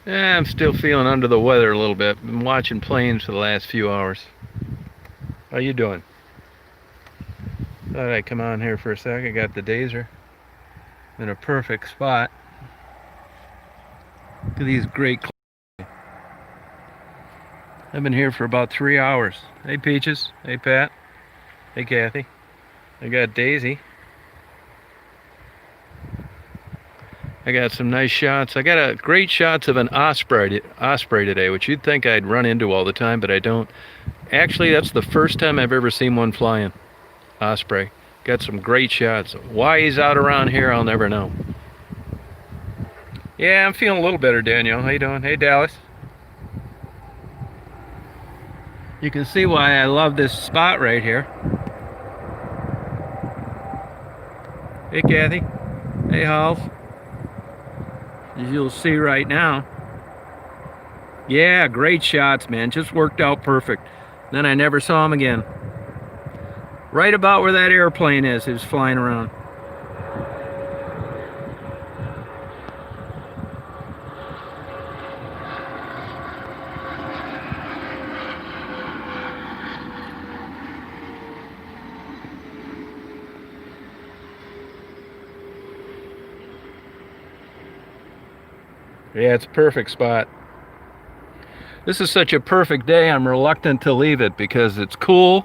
I'm still feeling under the weather a little bit. Been watching planes for the last few hours. How you doing? Thought I'd come on here for a sec. I got the dazer in a perfect spot. Look at these great clouds. I've been here for about 3 hours. Hey Peaches. Hey Pat. Hey Kathy. I got Daisy. I got some nice shots. I got great shots of an osprey today, which you'd think I'd run into all the time, but I don't. Actually, that's the first time I've ever seen one flying. Osprey. Got some great shots. Why he's out around here, I'll never know. Yeah, I'm feeling a little better, Danielle. How you doing? Hey, Dallas. You can see why I love this spot right here. Hey, Kathy. Hey, Halls. As you'll see right now. Yeah, great shots, man. Just worked out perfect. Then I never saw him again. Right about where that airplane is flying around. Yeah, it's a perfect spot. This is such a perfect day, I'm reluctant to leave it because it's cool.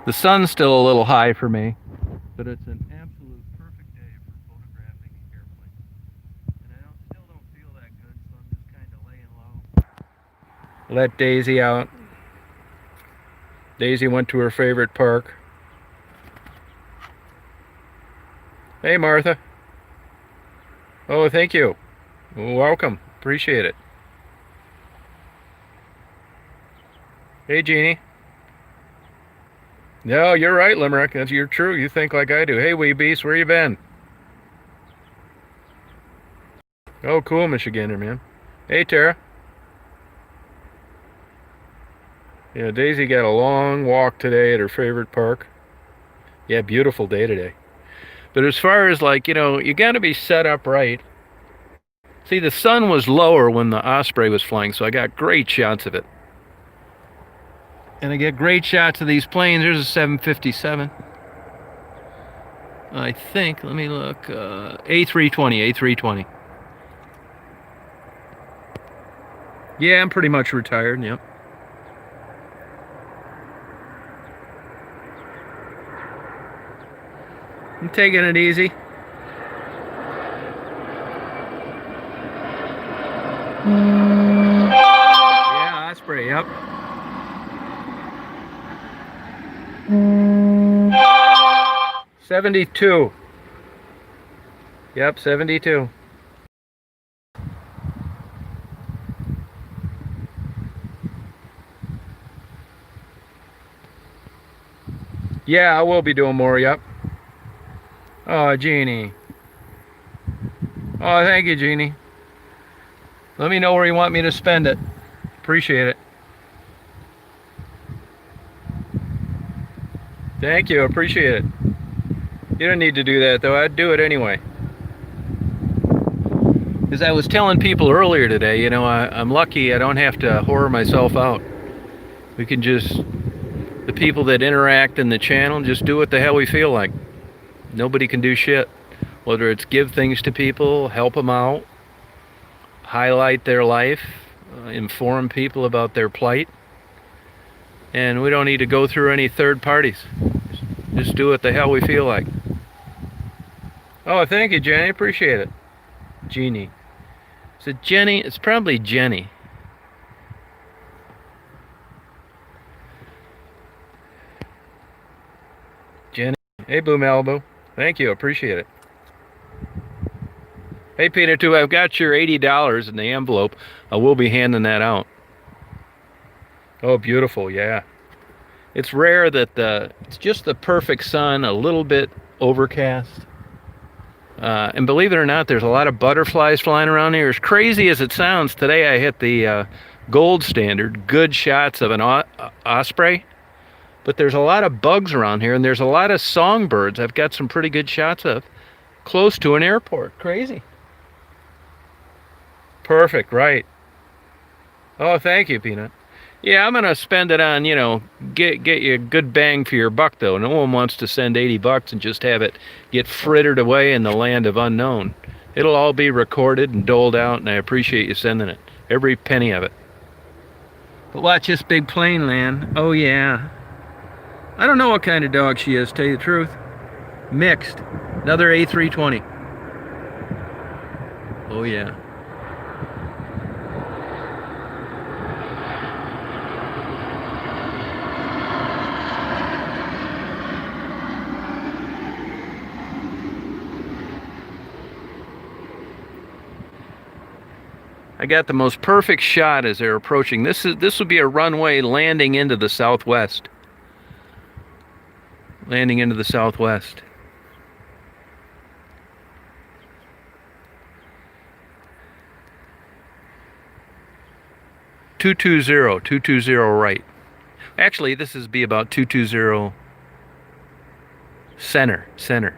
The sun's still a little high for me, but it's an absolute perfect day for photographing airplanes. And I still don't feel that good, so I'm just kind of laying low. Let Daisy out. Daisy went to her favorite park. Hey, Martha. Oh, thank you. Welcome. Appreciate it. Hey, Jeannie. No, you're right, Limerick. You're true. You think like I do. Hey, wee beast, where you been? Oh, cool, Michigander, man. Hey, Tara. Yeah, Daisy got a long walk today at her favorite park. Yeah, beautiful day today. But as far as like, you got to be set up right. See, the sun was lower when the osprey was flying, so I got great shots of it. And I get great shots of these planes. There's a 757. I think, let me look, A320. Yeah, I'm pretty much retired, yep. I'm taking it easy. Yeah, osprey, yep. $72. Yep, 72. Yeah, I will be doing more, yep. Oh, Jeannie. Oh, thank you, Jeannie. Let me know where you want me to spend it. Appreciate it. Thank you, appreciate it. You don't need to do that, though. I'd do it anyway. As I was telling people earlier today, I'm lucky I don't have to whore myself out. We can just, the people that interact in the channel, just do what the hell we feel like. Nobody can do shit. Whether it's give things to people, help them out, highlight their life, inform people about their plight. And we don't need to go through any third parties. Just do what the hell we feel like. Oh, thank you, Jenny. Appreciate it. Jeannie. Is it Jenny? It's probably Jenny. Jenny. Hey, Boo Malibu. Thank you. Appreciate it. Hey, Peter, too. I've got your $80 in the envelope. I will be handing that out. Oh, beautiful. Yeah. It's rare that it's just the perfect sun, a little bit overcast. And believe it or not, there's a lot of butterflies flying around here. As crazy as it sounds, today I hit the gold standard, good shots of an osprey. But there's a lot of bugs around here, and there's a lot of songbirds I've got some pretty good shots of close to an airport. Crazy. Perfect, right. Oh, thank you, Peanut. Yeah, I'm gonna spend it on, get you a good bang for your buck though. No one wants to send $80 and just have it get frittered away in the land of unknown. It'll all be recorded and doled out, and I appreciate you sending it. Every penny of it. But watch this big plane land. Oh yeah. I don't know what kind of dog she is, to tell you the truth. Mixed. Another A320. Oh yeah. I got the most perfect shot as they're approaching. This would be a runway landing into the southwest. Landing into the southwest. two two zero right. Actually, this is be about 220 center.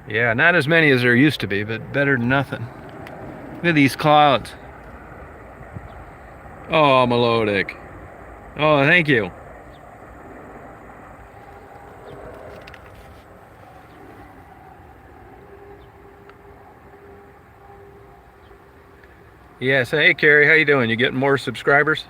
Yeah, not as many as there used to be, but better than nothing. Look at these clouds. Oh, melodic. Oh, thank you. Yes, hey Carrie, how you doing? You getting more subscribers?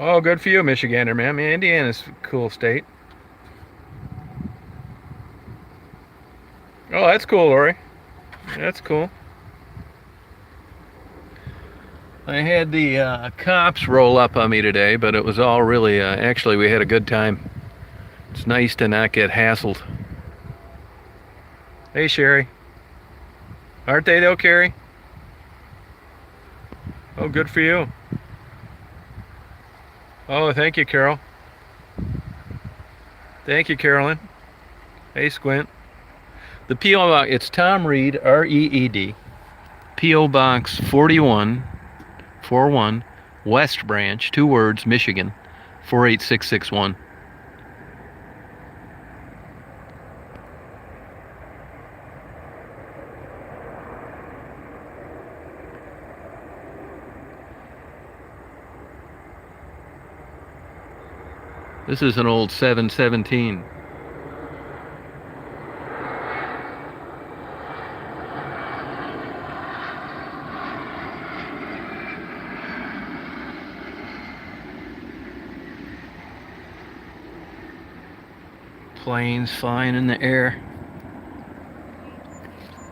Oh, good for you, Michigander, man. Man, Indiana's a cool state. Oh, that's cool, Lori. That's cool. I had the cops roll up on me today, but it was all really, actually, we had a good time. It's nice to not get hassled. Hey, Sherry. Aren't they, though, Carrie? Oh, good for you. Oh, thank you, Carol. Thank you, Carolyn. Hey, Squint. The P.O. Box, it's Tom Reed, R-E-E-D. P.O. Box 41, West Branch, 2 words, Michigan, 48661. This is an old 717. Planes flying in the air.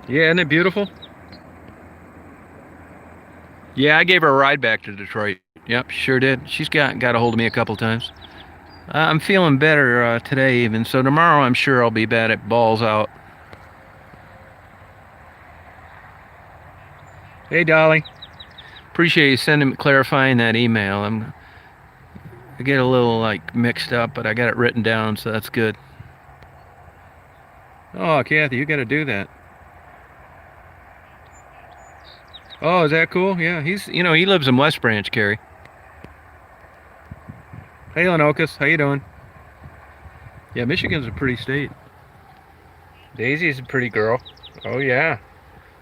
Yeah, isn't it beautiful? Yeah, I gave her a ride back to Detroit. Yep, sure did. She's got a hold of me a couple times. I'm feeling better today even, so tomorrow I'm sure I'll be bad at balls out. Hey, Dolly. Appreciate you clarifying that email. I get a little mixed up, but I got it written down, so that's good. Oh, Kathy, you got to do that. Oh, is that cool? Yeah, he lives in West Branch, Carrie. Hey, Lenocus, how you doing? Yeah, Michigan's a pretty state. Daisy's a pretty girl. Oh, yeah.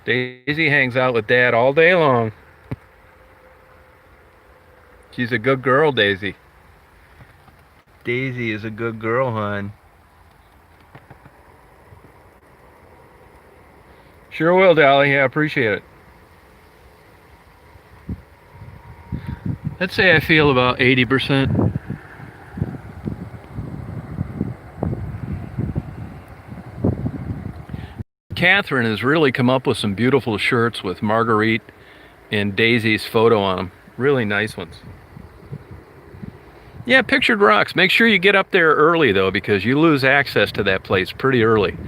Daisy hangs out with Dad all day long. She's a good girl, Daisy. Daisy is a good girl, hon. Sure will, Dolly. Yeah, appreciate it. Let's say I feel about 80%. Catherine has really come up with some beautiful shirts with Marguerite and Daisy's photo on them. Really nice ones. Yeah, Pictured Rocks. Make sure you get up there early, though, because you lose access to that place pretty early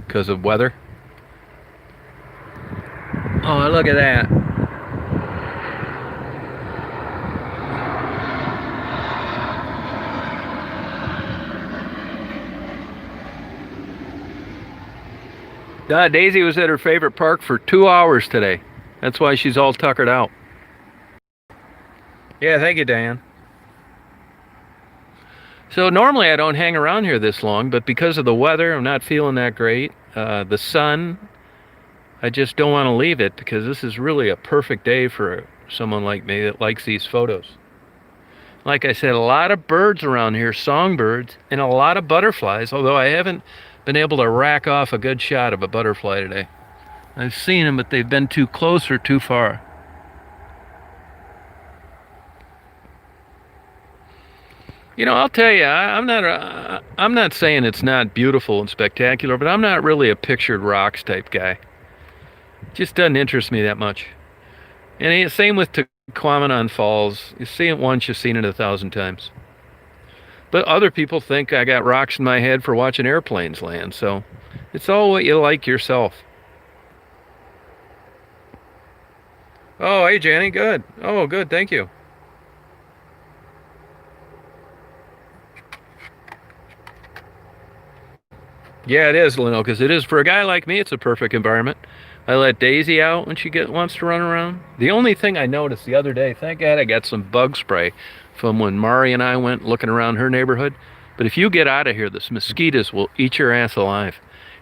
because of weather. Oh, look at that. Daisy was at her favorite park for 2 hours today. That's why she's all tuckered out. Yeah, thank you, Diane. So normally I don't hang around here this long, but because of the weather, I'm not feeling that great. The sun, I just don't want to leave it because this is really a perfect day for someone like me that likes these photos. Like I said, a lot of birds around here, songbirds, and a lot of butterflies, although I haven't been able to rack off a good shot of a butterfly today. I've seen them, but they've been too close or too far. You know, I'll tell you, I'm not saying it's not beautiful and spectacular, but I'm not really a pictured rocks type guy. It just doesn't interest me that much. And same with Tequamanon Falls. You see it once, you've seen it 1,000 times. But other people think I got rocks in my head for watching airplanes land, so it's all what you like yourself. Oh, hey, Jenny, good. Oh, good, thank you. Yeah, it is, Lino, because it is, for a guy like me, it's a perfect environment. I let Daisy out when she wants to run around. The only thing I noticed the other day, thank God I got some bug spray from when Mari and I went looking around her neighborhood. But if you get out of here, the mosquitoes will eat your ass alive.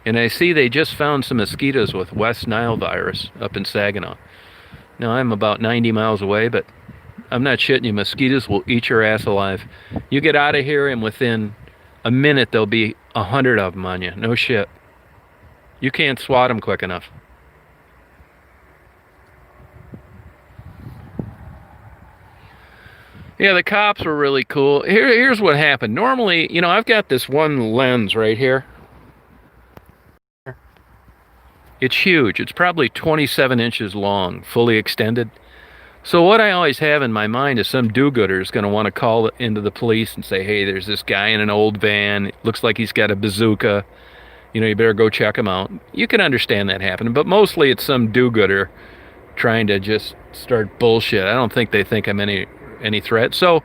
And I see they just found some mosquitoes with West Nile virus up in Saginaw. Now, I'm about 90 miles away, but I'm not shitting you. Mosquitoes will eat your ass alive. You get out of here, and within a minute, there'll be 100 of them on you. No shit. You can't swat them quick enough. Yeah, the cops were really cool. Here's what happened. Normally, you know, I've got this one lens right here. It's huge. It's probably 27 inches long, fully extended. So what I always have in my mind is some do-gooder is going to want to call into the police and say, hey, there's this guy in an old van. It looks like he's got a bazooka. You know, you better go check him out. You can understand that happening, but mostly it's some do-gooder trying to just start bullshit. I don't think they think I'm any threat. So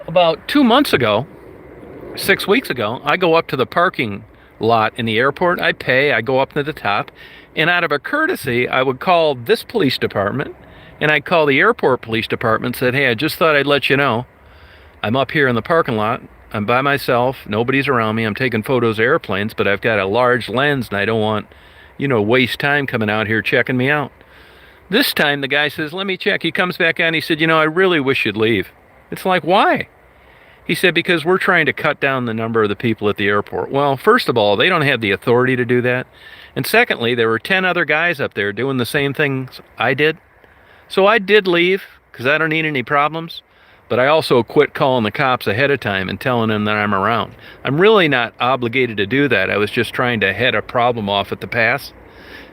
about 2 months ago, 6 weeks ago, I go up to the parking lot in the airport. I pay, I go up to the top, and out of a courtesy, I would call this police department, and I'd call the airport police department and said, hey, I just thought I'd let you know, I'm up here in the parking lot. I'm by myself. Nobody's around me. I'm taking photos of airplanes, but I've got a large lens, and I don't want, you know, waste time coming out here checking me out. This time, the guy says, let me check. He comes back on. He said, you know, I really wish you'd leave. It's like, why? He said, because we're trying to cut down the number of the people at the airport. Well, first of all, they don't have the authority to do that. And secondly, there were 10 other guys up there doing the same things I did. So I did leave because I don't need any problems. But I also quit calling the cops ahead of time and telling them that I'm around. I'm really not obligated to do that. I was just trying to head a problem off at the pass.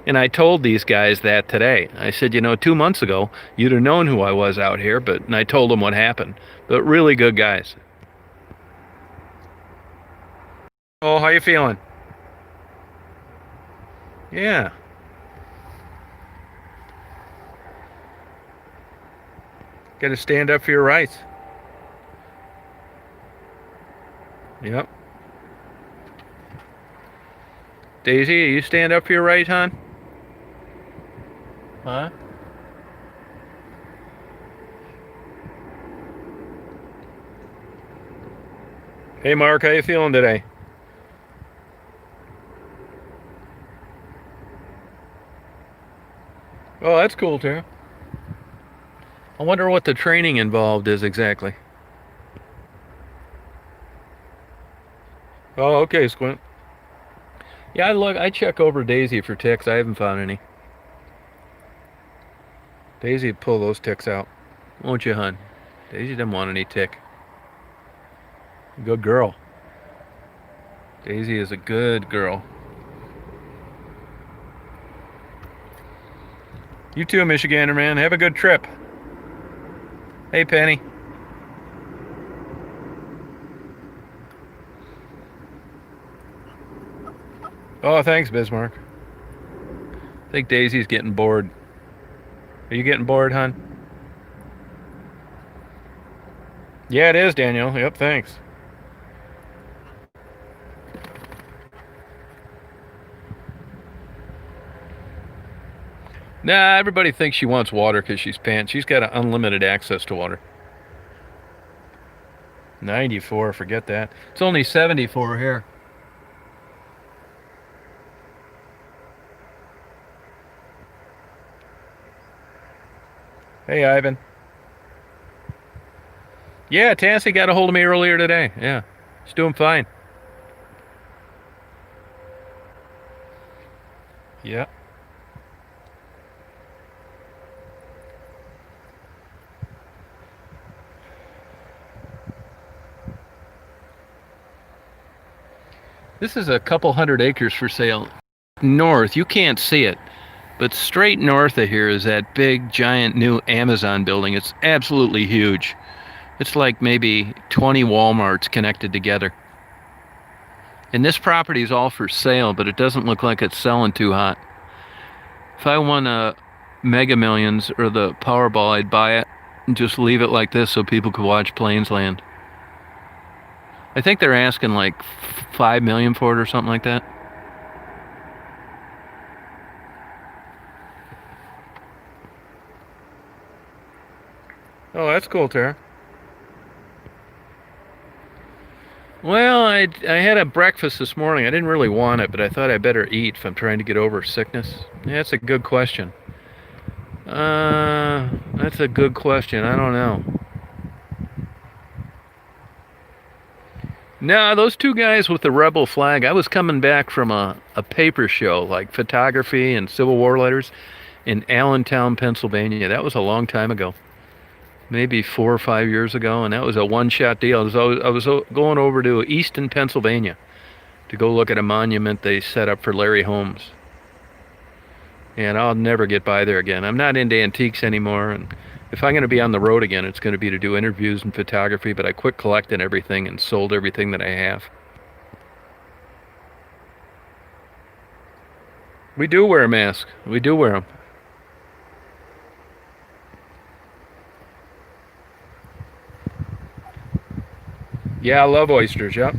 And I told these guys that today. I said, you know, 2 months ago, you'd have known who I was out here, and I told them what happened. But really good guys. Oh, how you feeling? Yeah. Got to stand up for your rights. Yep. Daisy, you stand up for your rights, hon? Huh? Hey, Mark, how you feeling today? Oh, that's cool, too. I wonder what the training involved is exactly. Oh, okay, Squint. Yeah, I check over Daisy for ticks. I haven't found any. Daisy, pull those ticks out. Won't you, hon? Daisy didn't want any tick. Good girl. Daisy is a good girl. You too, Michigander, man. Have a good trip. Hey, Penny. Oh, thanks, Bismarck. I think Daisy's getting bored. Are you getting bored, hon? Yeah, it is, Daniel. Yep, thanks. Nah, everybody thinks she wants water because she's pant. She's got unlimited access to water. 94, forget that. It's only 74 here. Hey, Ivan. Yeah, Tassie got a hold of me earlier today. Yeah, she's doing fine. Yeah. This is a couple hundred acres for sale. North, you can't see it, but straight north of here is that big, giant new Amazon building. It's absolutely huge. It's like maybe 20 Walmarts connected together. And this property is all for sale, but it doesn't look like it's selling too hot. If I won Mega Millions or the Powerball, I'd buy it and just leave it like this so people could watch planes land. I think they're asking like 5 million for it or something like that. Oh, that's cool, Tara. Well, I had a breakfast this morning. I didn't really want it, but I thought I better eat if I'm trying to get over sickness. Yeah, that's a good question. That's a good question. I don't know. No, those two guys with the rebel flag, I was coming back from a paper show, like photography and Civil War letters in Allentown, Pennsylvania. That was a long time ago. Maybe 4 or 5 years ago, and that was a one-shot deal. I was going over to Easton, Pennsylvania to go look at a monument they set up for Larry Holmes. And I'll never get by there again. I'm not into antiques anymore, and if I'm going to be on the road again, it's going to be to do interviews and photography, but I quit collecting everything and sold everything that I have. We do wear a mask. We do wear them. Yeah, I love oysters, yep.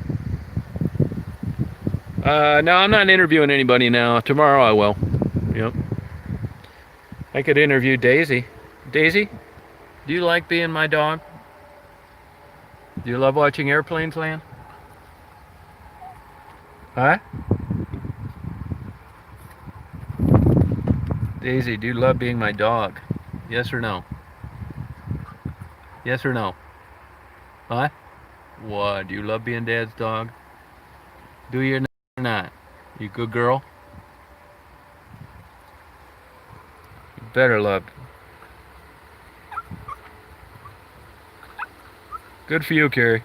No, I'm not interviewing anybody now. Tomorrow I will. Yep. I could interview Daisy. Daisy, do you like being my dog? Do you love watching airplanes land? Huh? Daisy, do you love being my dog? Yes or no? Yes or no? Huh? What? Do you love being Dad's dog? Do you or not? You good girl? You better love. Good for you, Carrie.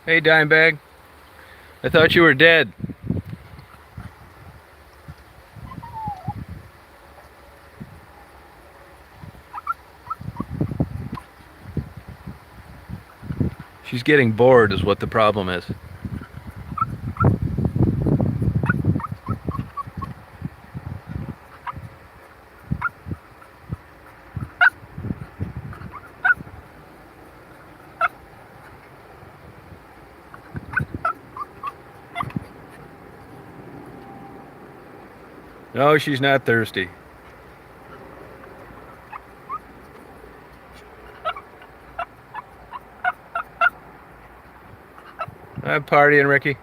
Hey, Dimebag. I thought you were dead. She's getting bored is what the problem is. No, she's not thirsty. I'm partying, Ricky.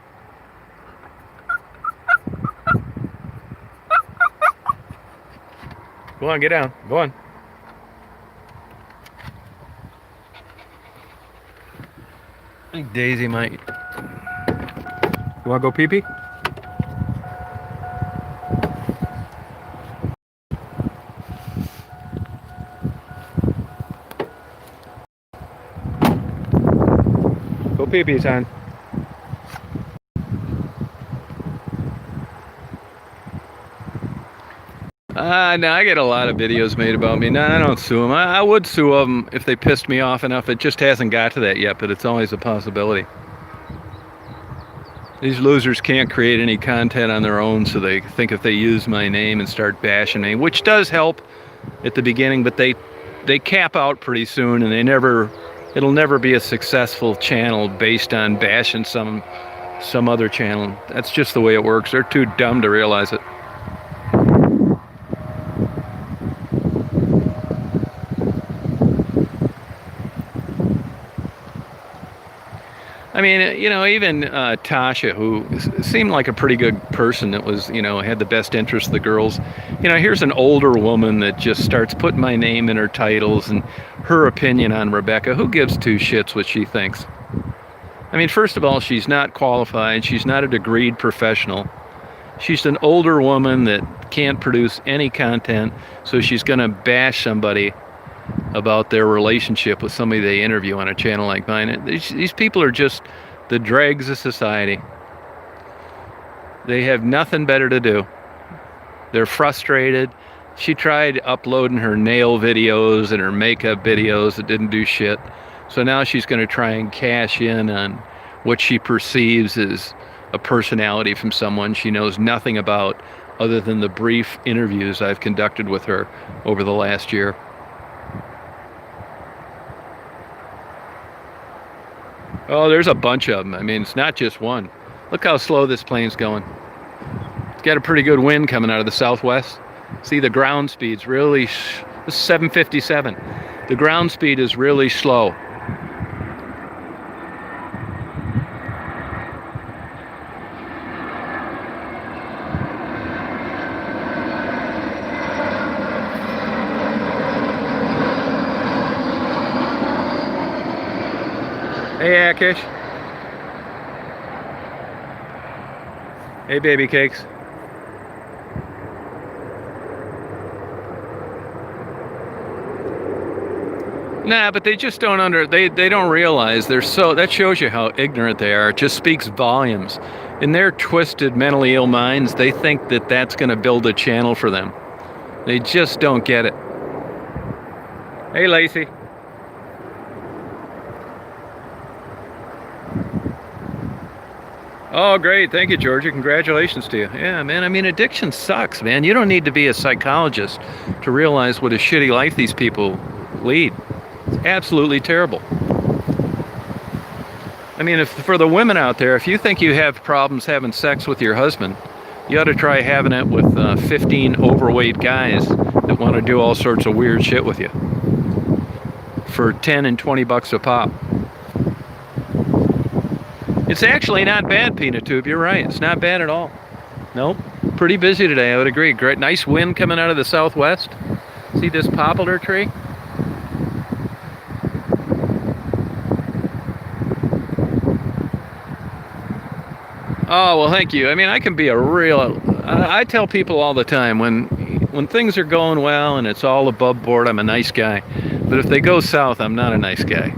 Go on, get down. Go on. I think Daisy might. You want to go pee-pee? Go pee-pee, son. No, I get a lot of videos made about me. No, I don't sue them. I would sue them if they pissed me off enough. It just hasn't got to that yet, but it's always a possibility. These losers can't create any content on their own, so they think if they use my name and start bashing me, which does help at the beginning, but they they cap out pretty soon, and it'll never be a successful channel based on bashing some other channel. That's just the way it works. They're too dumb to realize it. I mean, you know, even Tasha, who seemed like a pretty good person, that was, you know, had the best interest of the girls. You know, here's an older woman that just starts putting my name in her titles and her opinion on Rebecca. Who gives two shits what she thinks? I mean, first of all, she's not qualified. She's not a degreed professional. She's an older woman that can't produce any content, so she's going to bash somebody about their relationship with somebody they interview on a channel like mine. These people are just the dregs of society. They have nothing better to do. They're frustrated. She tried uploading her nail videos and her makeup videos that didn't do shit. So now she's going to try and cash in on what she perceives as a personality from someone she knows nothing about other than the brief interviews I've conducted with her over the last year. Oh, there's a bunch of them. I mean, it's not just one. Look how slow this plane's going. It's got a pretty good wind coming out of the southwest. See, the ground speed's really... This is 757. The ground speed is really slow. Hey, Akish. Hey, baby cakes. Nah, but they just don't they don't realize they're so, that shows you how ignorant they are. It just speaks volumes. In their twisted, mentally ill minds, they think that that's going to build a channel for them. They just don't get it. Hey, Lacey. Oh, great. Thank you, Georgia. Congratulations to you. Yeah, man. I mean, addiction sucks, man. You don't need to be a psychologist to realize what a shitty life these people lead. It's absolutely terrible. I mean, if for the women out there, if you think you have problems having sex with your husband, you ought to try having it with 15 overweight guys that want to do all sorts of weird shit with you for 10 and 20 bucks a pop. It's actually not bad, Peanut Tube. You're right. It's not bad at all. Nope. Pretty busy today, I would agree. Great. Nice wind coming out of the southwest. See this poplar tree? Oh, well, thank you. I mean, I can be a real... I tell people all the time, when things are going well and it's all above board, I'm a nice guy. But if they go south, I'm not a nice guy.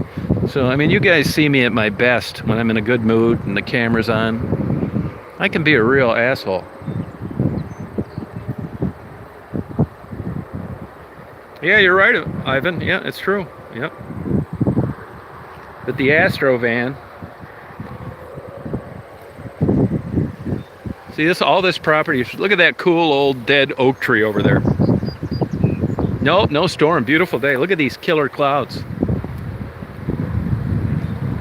So, I mean, you guys see me at my best when I'm in a good mood and the camera's on. I can be a real asshole. Yeah, you're right, Ivan. Yeah, it's true. Yep. But the Astro van... See, all this property, look at that cool old dead oak tree over there. Nope, no storm. Beautiful day. Look at these killer clouds.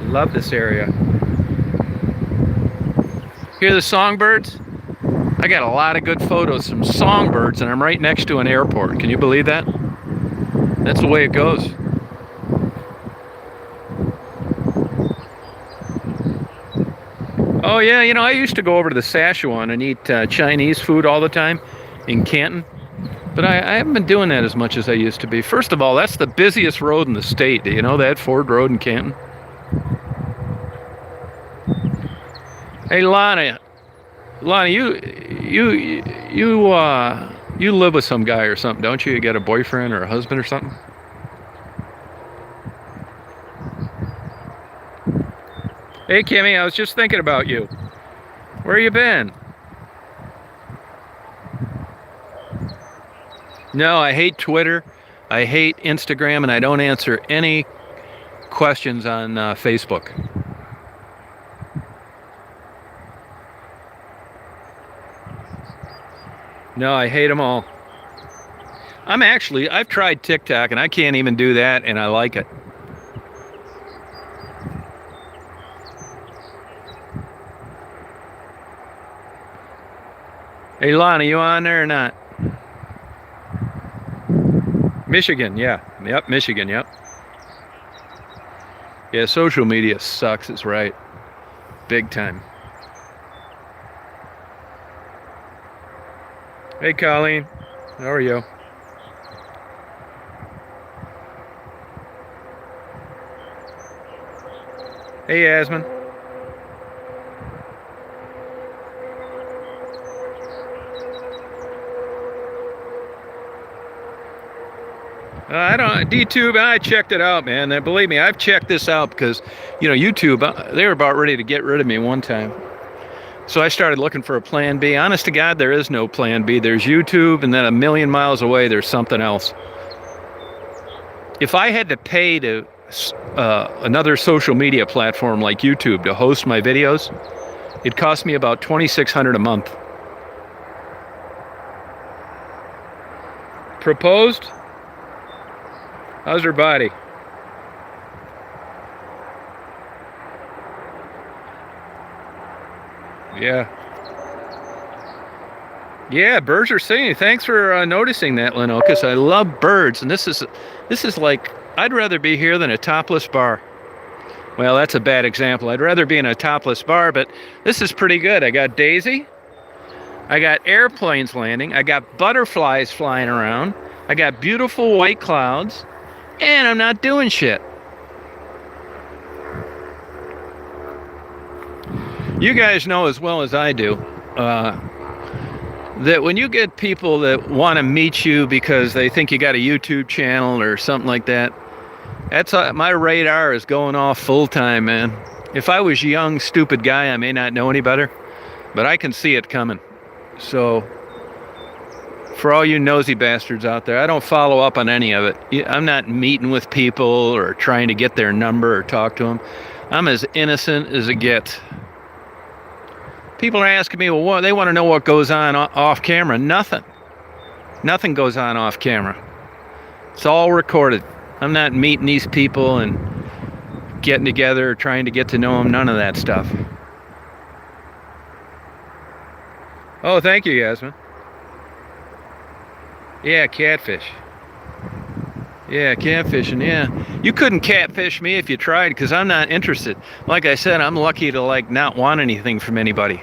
Love this area. Hear the songbirds? I got a lot of good photos from songbirds, and I'm right next to an airport. Can you believe that? That's the way it goes. Oh yeah, you know, I used to go over to the Szechuan and eat Chinese food all the time in Canton. But I haven't been doing that as much as I used to be. First of all, that's the busiest road in the state. Do you know that? Ford Road in Canton. Hey, Lana, you live with some guy or something, don't you? You got a boyfriend or a husband or something? Hey, Kimmy, I was just thinking about you. Where you been? No, I hate Twitter, I hate Instagram, and I don't answer any questions on Facebook. No, I hate them all. I've tried TikTok and I can't even do that, and I like it. Hey, Lana, you on there or not? Michigan, yeah. Yep, Michigan, yep. Yeah, social media sucks, it's right. Big time. Hey, Colleen. How are you? Hey, Yasmin. I don't DTube. I checked it out, man. And believe me, I've checked this out because, YouTube. They were about ready to get rid of me one time. So I started looking for a plan B. Honest to God, there is no plan B. There's YouTube, and then a million miles away, there's something else. If I had to pay to another social media platform like YouTube to host my videos, it cost me about $2,600 a month. Proposed? How's her body? Yeah. Yeah, birds are singing. Thanks for noticing that, Lenocus. I love birds, and this is like, I'd rather be here than a topless bar. Well, that's a bad example. I'd rather be in a topless bar, but this is pretty good. I got Daisy. I got airplanes landing. I got butterflies flying around. I got beautiful white clouds, and I'm not doing shit. You guys know as well as I do that when you get people that want to meet you because they think you got a YouTube channel or something like that, that's my radar is going off full time, man. If I was a young, stupid guy, I may not know any better, but I can see it coming. So, for all you nosy bastards out there, I don't follow up on any of it. I'm not meeting with people or trying to get their number or talk to them. I'm as innocent as it gets. People are asking me, well, they want to know what goes on off camera. Nothing. Nothing goes on off camera. It's all recorded. I'm not meeting these people and getting together, trying to get to know them. None of that stuff. Oh, thank you, Yasmin. Yeah, catfish. Yeah, catfishing, yeah. You couldn't catfish me if you tried because I'm not interested. Like I said, I'm lucky to not want anything from anybody.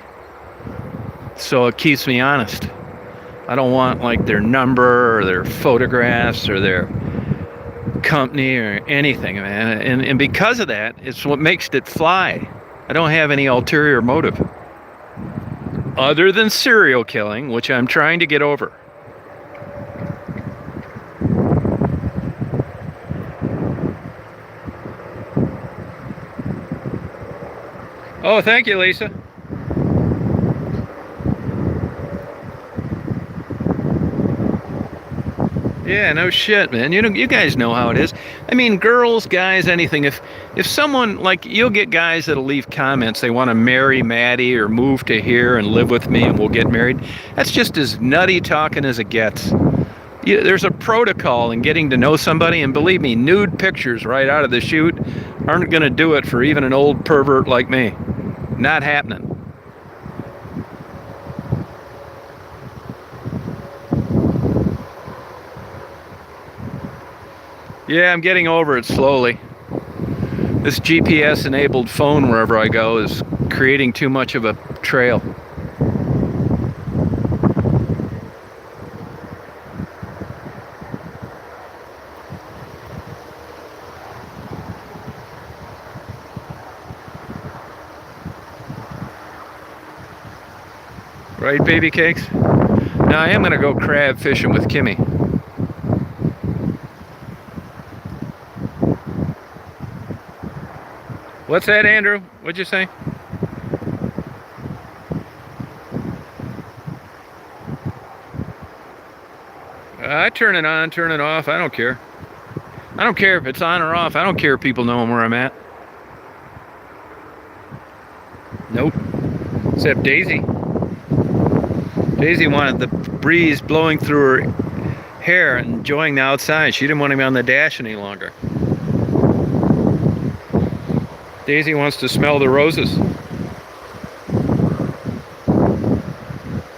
So it keeps me honest. I don't want their number or their photographs or their company or anything, man. And because of that, it's what makes it fly. I don't have any ulterior motive. Other than serial killing, which I'm trying to get over. Oh, thank you, Lisa. Yeah, no shit, man. You guys know how it is. I mean, girls, guys, anything. If someone, you'll get guys that'll leave comments, they want to marry Maddie or move to here and live with me and we'll get married. That's just as nutty talking as it gets. There's a protocol in getting to know somebody, and believe me, nude pictures right out of the chute aren't going to do it for even an old pervert like me. Not happening. Yeah, I'm getting over it slowly. This GPS-enabled phone wherever I go is creating too much of a trail. Right, baby cakes? Now I am going to go crab fishing with Kimmy. What's that, Andrew? What'd you say? I turn it on, turn it off. I don't care. I don't care if it's on or off. I don't care if people know where I'm at. Nope. Except Daisy. Daisy wanted the breeze blowing through her hair, enjoying the outside. She didn't want to be on the dash any longer. Daisy wants to smell the roses.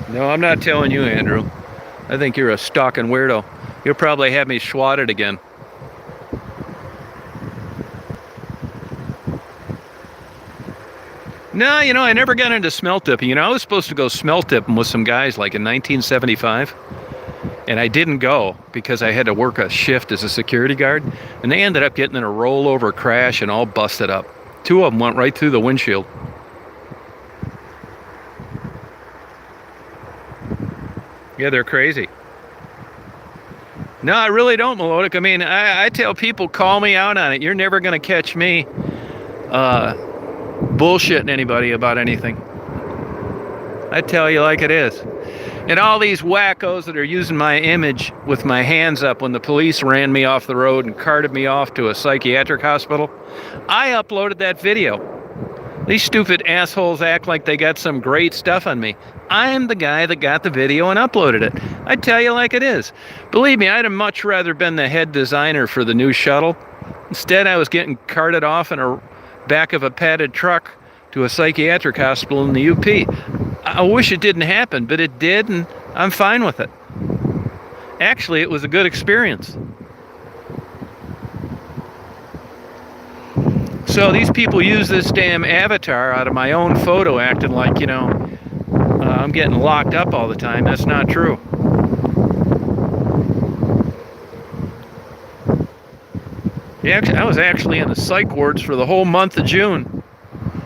No, I'm not telling you, Andrew. I think you're a stalking weirdo. You'll probably have me swatted again. No, you know, I never got into smelt dipping. You know, I was supposed to go smelt dipping with some guys like in 1975. And I didn't go because I had to work a shift as a security guard. And they ended up getting in a rollover crash and all busted up. 2 of them went right through the windshield. Yeah, they're crazy. No, I really don't, Melodic. I mean, I tell people, call me out on it. You're never going to catch me bullshitting anybody about anything. I tell you like it is. And all these wackos that are using my image with my hands up when the police ran me off the road and carted me off to a psychiatric hospital, I uploaded that video. These stupid assholes act like they got some great stuff on me. I'm the guy that got the video and uploaded it. I tell you like it is. Believe me, I'd have much rather been the head designer for the new shuttle. Instead, I was getting carted off in a back of a padded truck to a psychiatric hospital in the UP. I wish it didn't happen, but it did, and I'm fine with it. Actually, it was a good experience. So these people use this damn avatar out of my own photo acting like, you know, I'm getting locked up all the time. That's not true. Yeah, I was actually in the psych wards for the whole month of June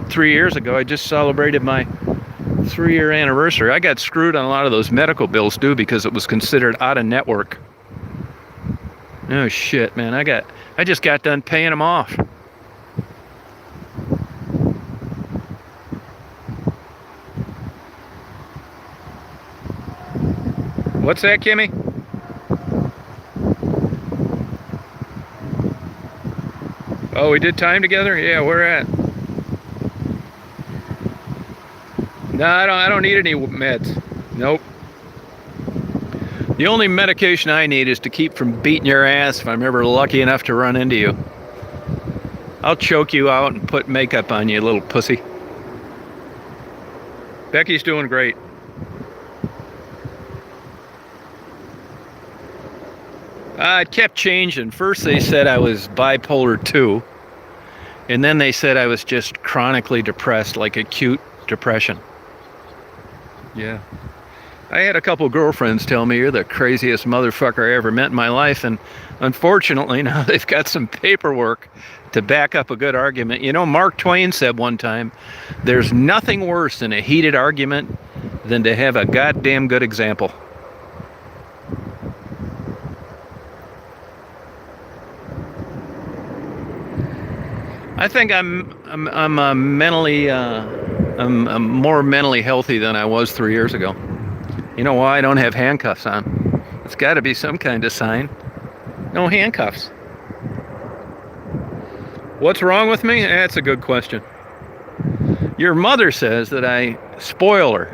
3 years ago. I just celebrated my 3-year anniversary. I got screwed on a lot of those medical bills, too, because it was considered out of network. Oh, shit, man. I just got done paying them off. What's that, Kimmy? Oh, we did time together? Yeah, where at? No, I don't need any meds. Nope. The only medication I need is to keep from beating your ass if I'm ever lucky enough to run into you. I'll choke you out and put makeup on you, little pussy. Becky's doing great. It kept changing. First they said I was bipolar 2. And then they said I was just chronically depressed, like acute depression. Yeah. I had a couple girlfriends tell me you're the craziest motherfucker I ever met in my life. And unfortunately, now they've got some paperwork to back up a good argument. You know, Mark Twain said one time, there's nothing worse in a heated argument than to have a goddamn good example. I think I'm mentally I'm more mentally healthy than I was 3 years ago. You know why? I don't have handcuffs on. It's got to be some kind of sign. No handcuffs. What's wrong with me? That's a good question. Your mother says that I spoil her.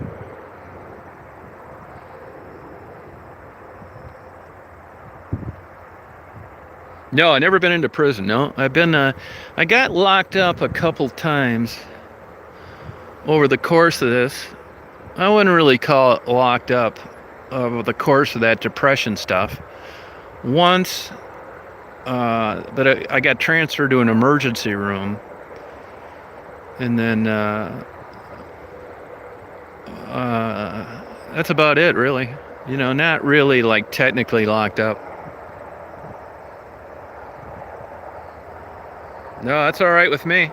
No, I've never been into prison. No, I've been. I got locked up a couple times over the course of this. I wouldn't really call it locked up over the course of that depression stuff. Once, but I got transferred to an emergency room, and then that's about it, really. You know, not really like technically locked up. No, that's all right with me.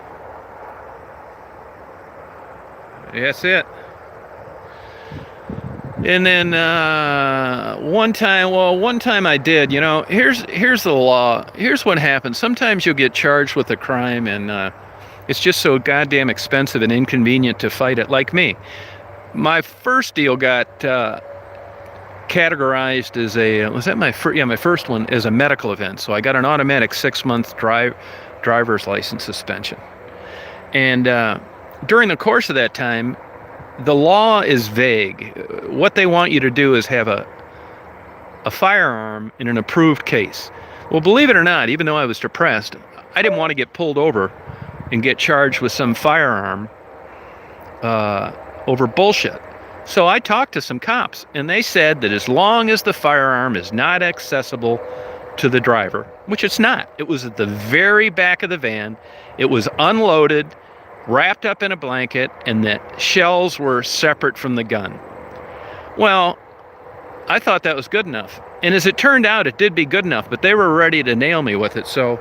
That's it. And then one time I did. You know, here's the law. Here's what happens. Sometimes you'll get charged with a crime, and it's just so goddamn expensive and inconvenient to fight it. Like me, my first deal got categorized as a my first one is a medical event. So I got an automatic 6-month driver's license suspension. And during the course of that time, the law is vague. What they want you to do is have a firearm in an approved case. Well, believe it or not, even though I was depressed, I didn't want to get pulled over and get charged with some firearm over bullshit. So I talked to some cops, and they said that as long as the firearm is not accessible to the driver, which it's not. It was at the very back of the van. It was unloaded, wrapped up in a blanket, and the shells were separate from the gun. Well, I thought that was good enough. And as it turned out, it did be good enough, but they were ready to nail me with it, so...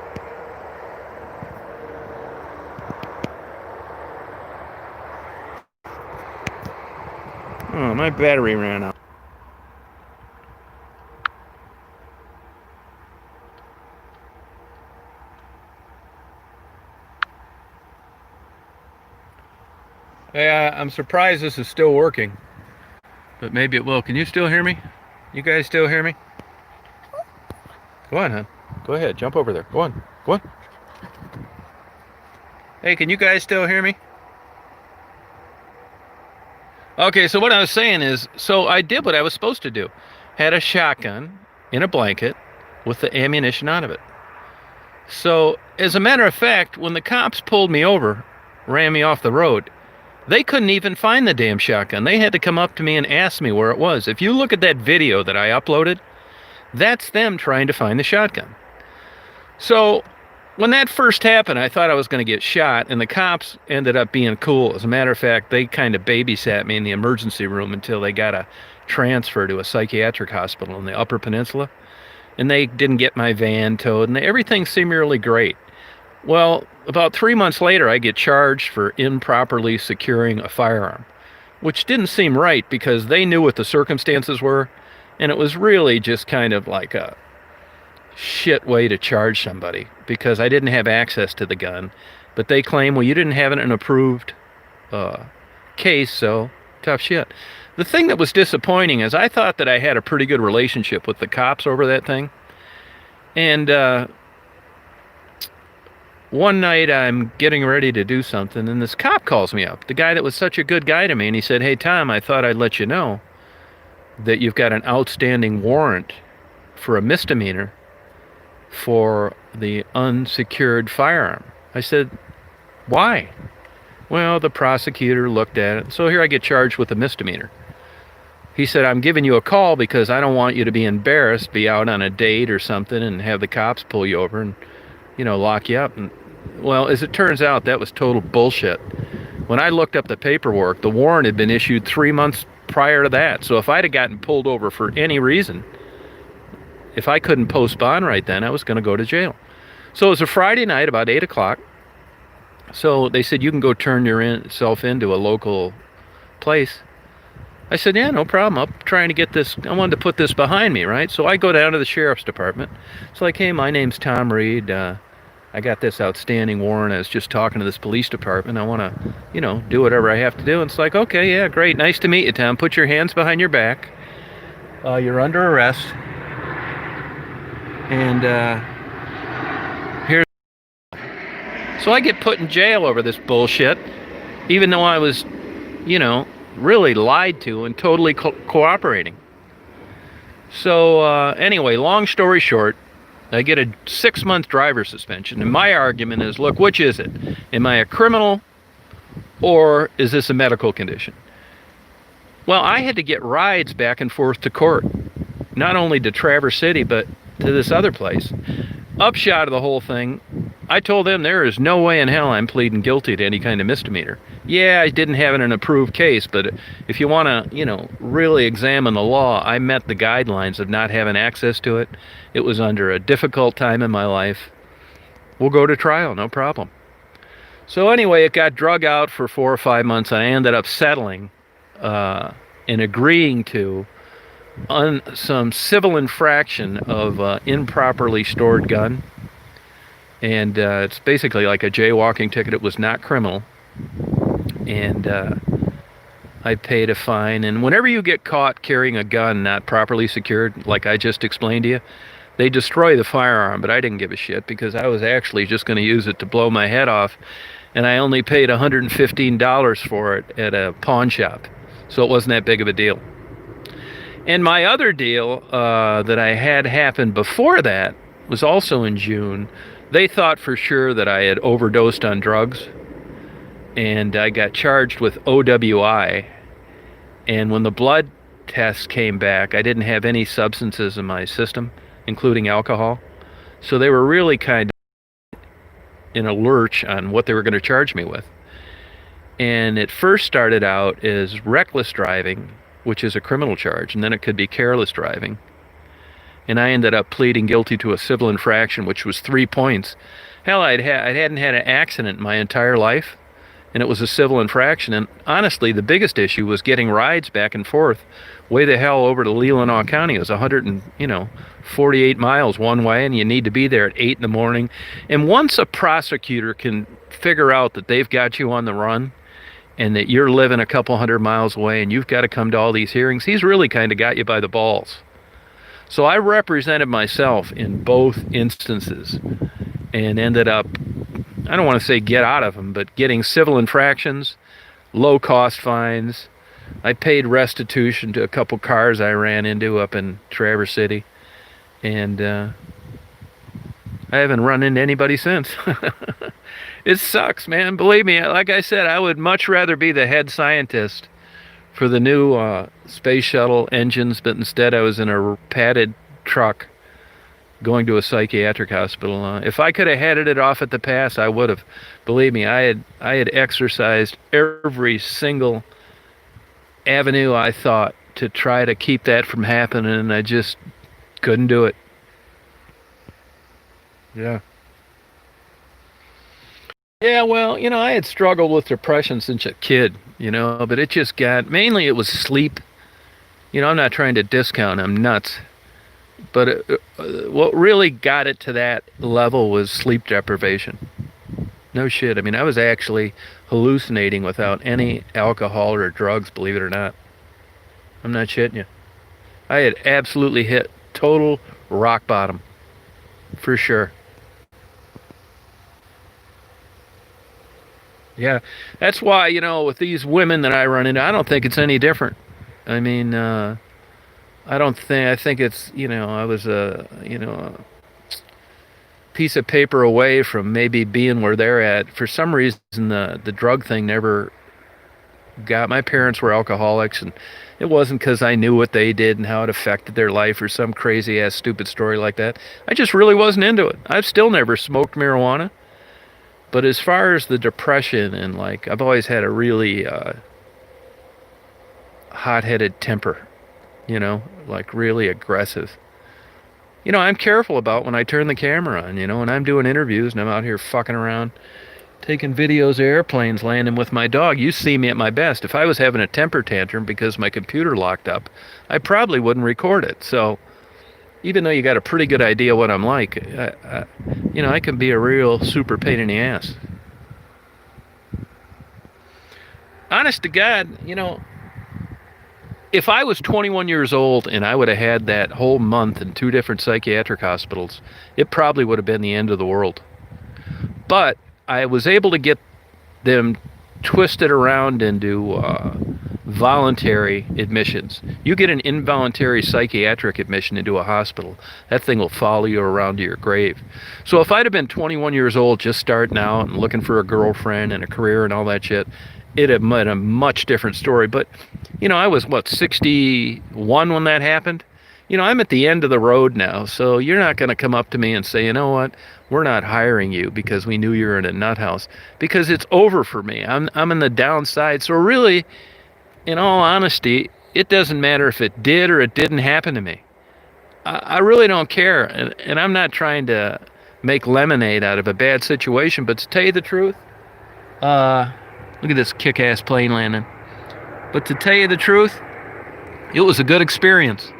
Oh, my battery ran out. Hey, I'm surprised this is still working, but maybe it will. Can you still hear me? You guys still hear me? Go on, hon. Go ahead. Jump over there. Go on. Go on. Hey, can you guys still hear me? Okay, so what I was saying is, so I did what I was supposed to do. Had a shotgun in a blanket with the ammunition out of it. So, as a matter of fact, when the cops pulled me over, ran me off the road, they couldn't even find the damn shotgun. They had to come up to me and ask me where it was. If you look at that video that I uploaded, that's them trying to find the shotgun. So, when that first happened, I thought I was going to get shot, and the cops ended up being cool. As a matter of fact, they kind of babysat me in the emergency room until they got a transfer to a psychiatric hospital in the Upper Peninsula. And they didn't get my van towed, and everything seemed really great. Well, about 3 months later, I get charged for improperly securing a firearm, which didn't seem right because they knew what the circumstances were, and it was really just kind of like a shit way to charge somebody because I didn't have access to the gun. But they claim, well, you didn't have an approved case, so tough shit. The thing that was disappointing is I thought that I had a pretty good relationship with the cops over that thing. And one night I'm getting ready to do something, and this cop calls me up, the guy that was such a good guy to me, and he said, "Hey, Tom, I thought I'd let you know that you've got an outstanding warrant for a misdemeanor for the unsecured firearm." I said, "Why?" Well, the prosecutor looked at it. So here I get charged with a misdemeanor. He said, "I'm giving you a call because I don't want you to be embarrassed, be out on a date or something and have the cops pull you over and, you know, lock you up." And well, as it turns out, that was total bullshit. When I looked up the paperwork, the warrant had been issued 3 months prior to that. So if I'd have gotten pulled over for any reason, if I couldn't post bond right then, I was going to go to jail. So it was a Friday night about 8 o'clock. So they said, "You can go turn yourself into a local place." I said, "Yeah, no problem. I'm trying to get this. I wanted to put this behind me, right?" So I go down to the sheriff's department. It's like, "Hey, my name's Tom Reed. I got this outstanding warrant. I was just talking to this police department. I want to, you know, do whatever I have to do." And it's like, "Okay, yeah, great. Nice to meet you, Tom. Put your hands behind your back. You're under arrest. And here's..." So I get put in jail over this bullshit, even though I was, you know, really lied to and totally cooperating. So anyway, long story short, I get a 6-month driver suspension. And my argument is, look, which is it? Am I a criminal or is this a medical condition? Well, I had to get rides back and forth to court, not only to Traverse City, but to this other place. Upshot of the whole thing, I told them there is no way in hell I'm pleading guilty to any kind of misdemeanor. Yeah, I didn't have an approved case, but if you want to, you know, really examine the law, I met the guidelines of not having access to it. It was under a difficult time in my life. We'll go to trial, no problem. So anyway, it got drug out for 4 or 5 months, and I ended up settling and agreeing to on some civil infraction of improperly stored gun. And it's basically like a jaywalking ticket. It was not criminal. And I paid a fine. And whenever you get caught carrying a gun not properly secured, like I just explained to you, they destroy the firearm. But I didn't give a shit because I was actually just going to use it to blow my head off. And I only paid $115 for it at a pawn shop. So it wasn't that big of a deal. And my other deal that I had happened before that was also in June. They thought for sure that I had overdosed on drugs, and I got charged with OWI. And when the blood tests came back, I didn't have any substances in my system, including alcohol. So they were really kind of in a lurch on what they were going to charge me with. And it first started out as reckless driving, which is a criminal charge, and then it could be careless driving. And I ended up pleading guilty to a civil infraction, which was 3 points. Hell, I hadn't had an accident in my entire life, and it was a civil infraction. And honestly, the biggest issue was getting rides back and forth, way the hell over to Leelanau County. It was 148 miles one way, and you need to be there at 8 in the morning. And once a prosecutor can figure out that they've got you on the run, and that you're living a couple hundred miles away, and you've got to come to all these hearings, he's really kind of got you by the balls. So I represented myself in both instances and ended up, I don't want to say get out of them, but getting civil infractions, low cost fines. I paid restitution to a couple cars I ran into up in Traverse City, and I haven't run into anybody since. It sucks, man. Believe me, like I said, I would much rather be the head scientist for the new space shuttle engines, but instead I was in a padded truck going to a psychiatric hospital. If I could have headed it off at the pass, I would have. Believe me, I had exercised every single avenue I thought to try to keep that from happening, and I just couldn't do it. Yeah. Yeah, well, I had struggled with depression since a kid, but it just mainly it was sleep. I'm not trying to discount, I'm nuts. But what really got it to that level was sleep deprivation. No shit. I mean, I was actually hallucinating without any alcohol or drugs, believe it or not. I'm not shitting you. I had absolutely hit total rock bottom, for sure. Yeah, that's why, with these women that I run into, I don't think it's any different. I mean, I think it's, I was a piece of paper away from maybe being where they're at. For some reason, the drug thing never got. My parents were alcoholics, and it wasn't because I knew what they did and how it affected their life or some crazy ass stupid story like that. I just really wasn't into it. I've still never smoked marijuana. But as far as the depression and I've always had a really hot-headed temper, really aggressive. I'm careful about when I turn the camera on, when I'm doing interviews and I'm out here fucking around, taking videos of airplanes landing with my dog. You see me at my best. If I was having a temper tantrum because my computer locked up, I probably wouldn't record it. So even though you got a pretty good idea what I'm like, I can be a real super pain in the ass. Honest to God, if I was 21 years old and I would have had that whole month in 2 different psychiatric hospitals, it probably would have been the end of the world. But I was able to get them twisted around into voluntary admissions. You get an involuntary psychiatric admission into a hospital, that thing will follow you around to your grave. So if I'd have been 21 years old, just starting out and looking for a girlfriend and a career and all that shit, it'd have been a much different story. But, I was, 61 when that happened? I'm at the end of the road now, so you're not going to come up to me and say, you know what, we're not hiring you because we knew you were in a nut house. Because it's over for me. I'm in the downside. So really, in all honesty, it doesn't matter if it did or it didn't happen to me. I really don't care. And I'm not trying to make lemonade out of a bad situation, but to tell you the truth, look at this kick-ass plane landing. But to tell you the truth, it was a good experience.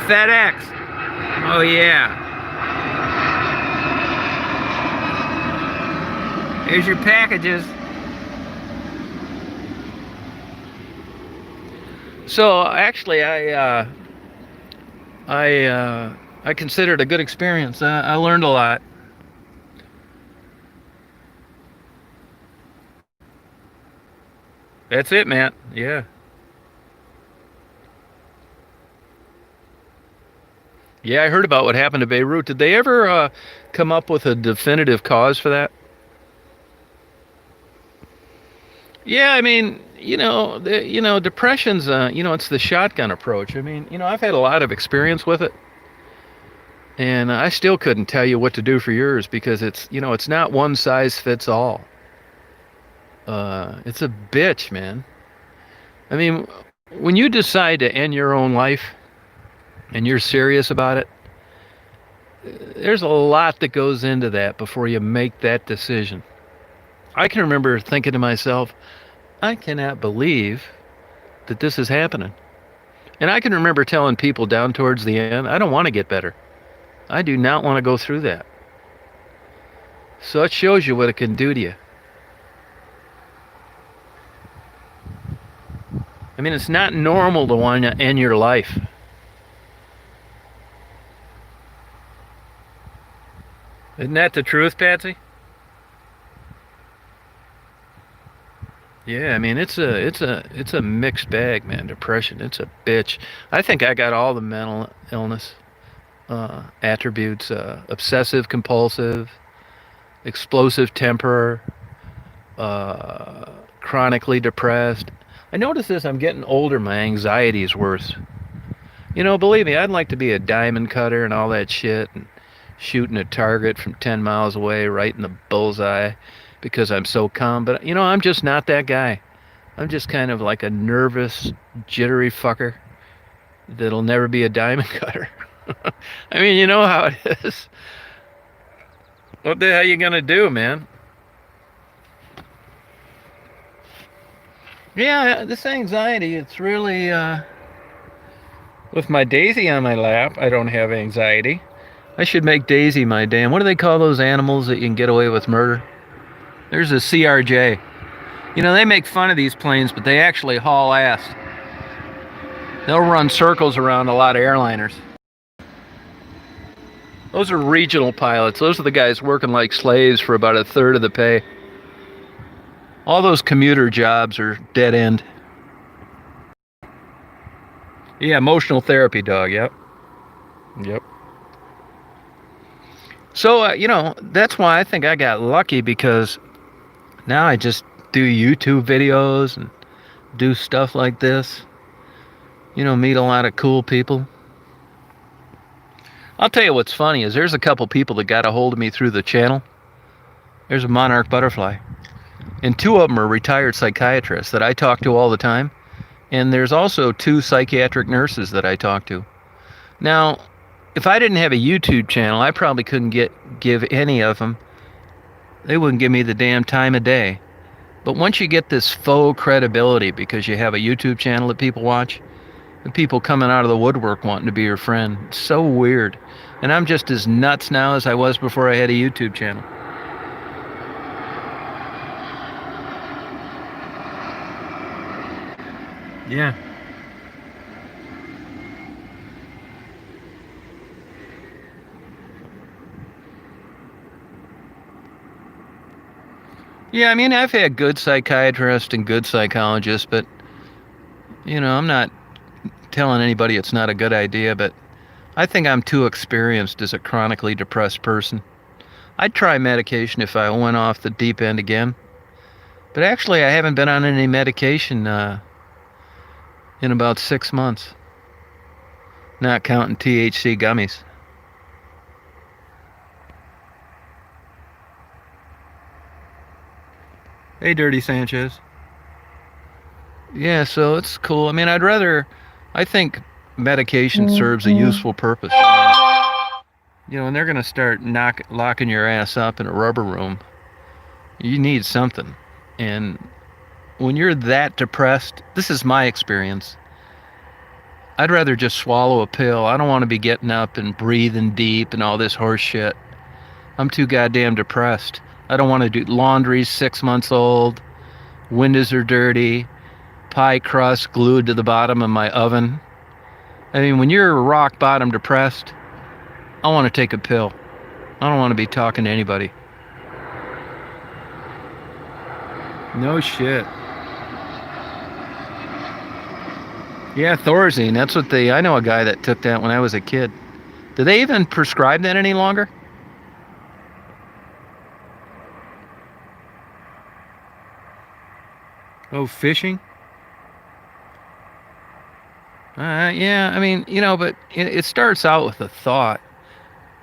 FedEx. Oh yeah. Here's your packages. So actually, I consider it a good experience. I learned a lot. That's it, man. Yeah. Yeah, I heard about what happened to Beirut. Did they ever come up with a definitive cause for that? Yeah, I mean, depression's, it's the shotgun approach. I mean, I've had a lot of experience with it, and I still couldn't tell you what to do for yours because it's not one size fits all. It's a bitch, man. I mean, when you decide to end your own life and you're serious about it, there's a lot that goes into that before you make that decision. I can remember thinking to myself, I cannot believe that this is happening. And I can remember telling people down towards the end, I don't want to get better. I do not want to go through that. So it shows you what it can do to you. I mean, it's not normal to want to end your life. Isn't that the truth, Patsy? Yeah, I mean it's a mixed bag, man. Depression, it's a bitch. I think I got all the mental illness attributes: obsessive compulsive, explosive temper, chronically depressed. I notice this. I'm getting older. My anxiety is worse. Believe me, I'd like to be a diamond cutter and all that shit, and shooting a target from 10 miles away, right in the bullseye, because I'm so calm. But I'm just not that guy. I'm just kind of like a nervous, jittery fucker that'll never be a diamond cutter. I mean, you know how it is. What the hell you gonna do, man? Yeah, this anxiety, it's really, with my Daisy on my lap, I don't have anxiety. I should make Daisy my damn, what do they call those animals that you can get away with murder? There's a CRJ. They make fun of these planes, but they actually haul ass. They'll run circles around a lot of airliners. Those are regional pilots. Those are the guys working like slaves for about a third of the pay. All those commuter jobs are dead end. Yeah, emotional therapy dog, yep. Yep. So, that's why I think I got lucky, because now I just do YouTube videos and do stuff like this. Meet a lot of cool people. I'll tell you what's funny is there's a couple people that got a hold of me through the channel. There's a monarch butterfly. And two of them are retired psychiatrists that I talk to all the time. And there's also two psychiatric nurses that I talk to. Now, if I didn't have a YouTube channel, I probably couldn't give any of them. They wouldn't give me the damn time of day. But once you get this faux credibility because you have a YouTube channel that people watch, and people coming out of the woodwork wanting to be your friend, it's so weird. And I'm just as nuts now as I was before I had a YouTube channel. Yeah. Yeah, I mean, I've had good psychiatrists and good psychologists, but, I'm not telling anybody it's not a good idea, but I think I'm too experienced as a chronically depressed person. I'd try medication if I went off the deep end again. But actually, I haven't been on any medication in about 6 months. Not counting THC gummies. Hey, Dirty Sanchez. Yeah, so it's cool. I mean, I think medication serves a useful purpose. And they're going to start locking your ass up in a rubber room. You need something. And when you're that depressed, this is my experience, I'd rather just swallow a pill. I don't want to be getting up and breathing deep and all this horse shit. I'm too goddamn depressed. I don't want to do laundry 6 months old, windows are dirty, pie crust glued to the bottom of my oven. I mean, when you're rock bottom depressed, I want to take a pill. I don't want to be talking to anybody. No shit. Yeah, Thorazine. That's what they. I know a guy that took that when I was a kid. Do they even prescribe that any longer? Oh, fishing? Yeah, I mean, but it starts out with a thought.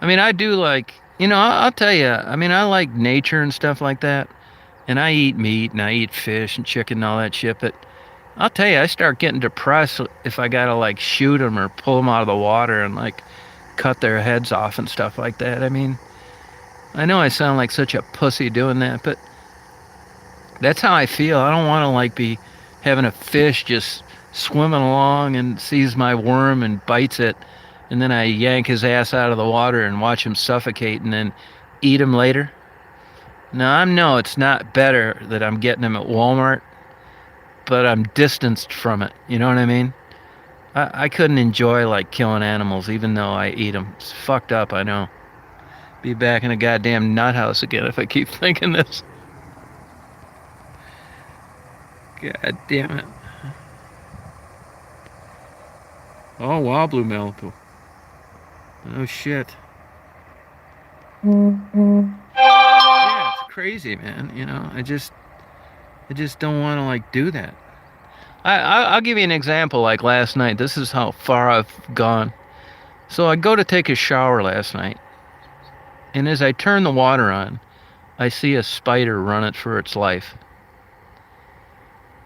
I mean, I do like, I'll tell you, I mean, I like nature and stuff like that. And I eat meat and I eat fish and chicken and all that shit. But I'll tell you, I start getting depressed if I gotta like shoot them or pull them out of the water and like cut their heads off and stuff like that. I mean, I know I sound like such a pussy doing that, but that's how I feel. I don't want to like be having a fish just swimming along and sees my worm and bites it, and then I yank his ass out of the water and watch him suffocate and then eat him later. Now I know it's not better that I'm getting him at Walmart, but I'm distanced from it. You know what I mean? I couldn't enjoy like killing animals even though I eat them. It's fucked up, I know. Be back in a goddamn nut house again if I keep thinking this. God damn it. Oh, wow, blue Malibu. Oh, shit. Yeah, it's crazy, man. I just don't want to, like, do that. I'll give you an example, like last night. This is how far I've gone. So I go to take a shower last night, and as I turn the water on, I see a spider run it for its life.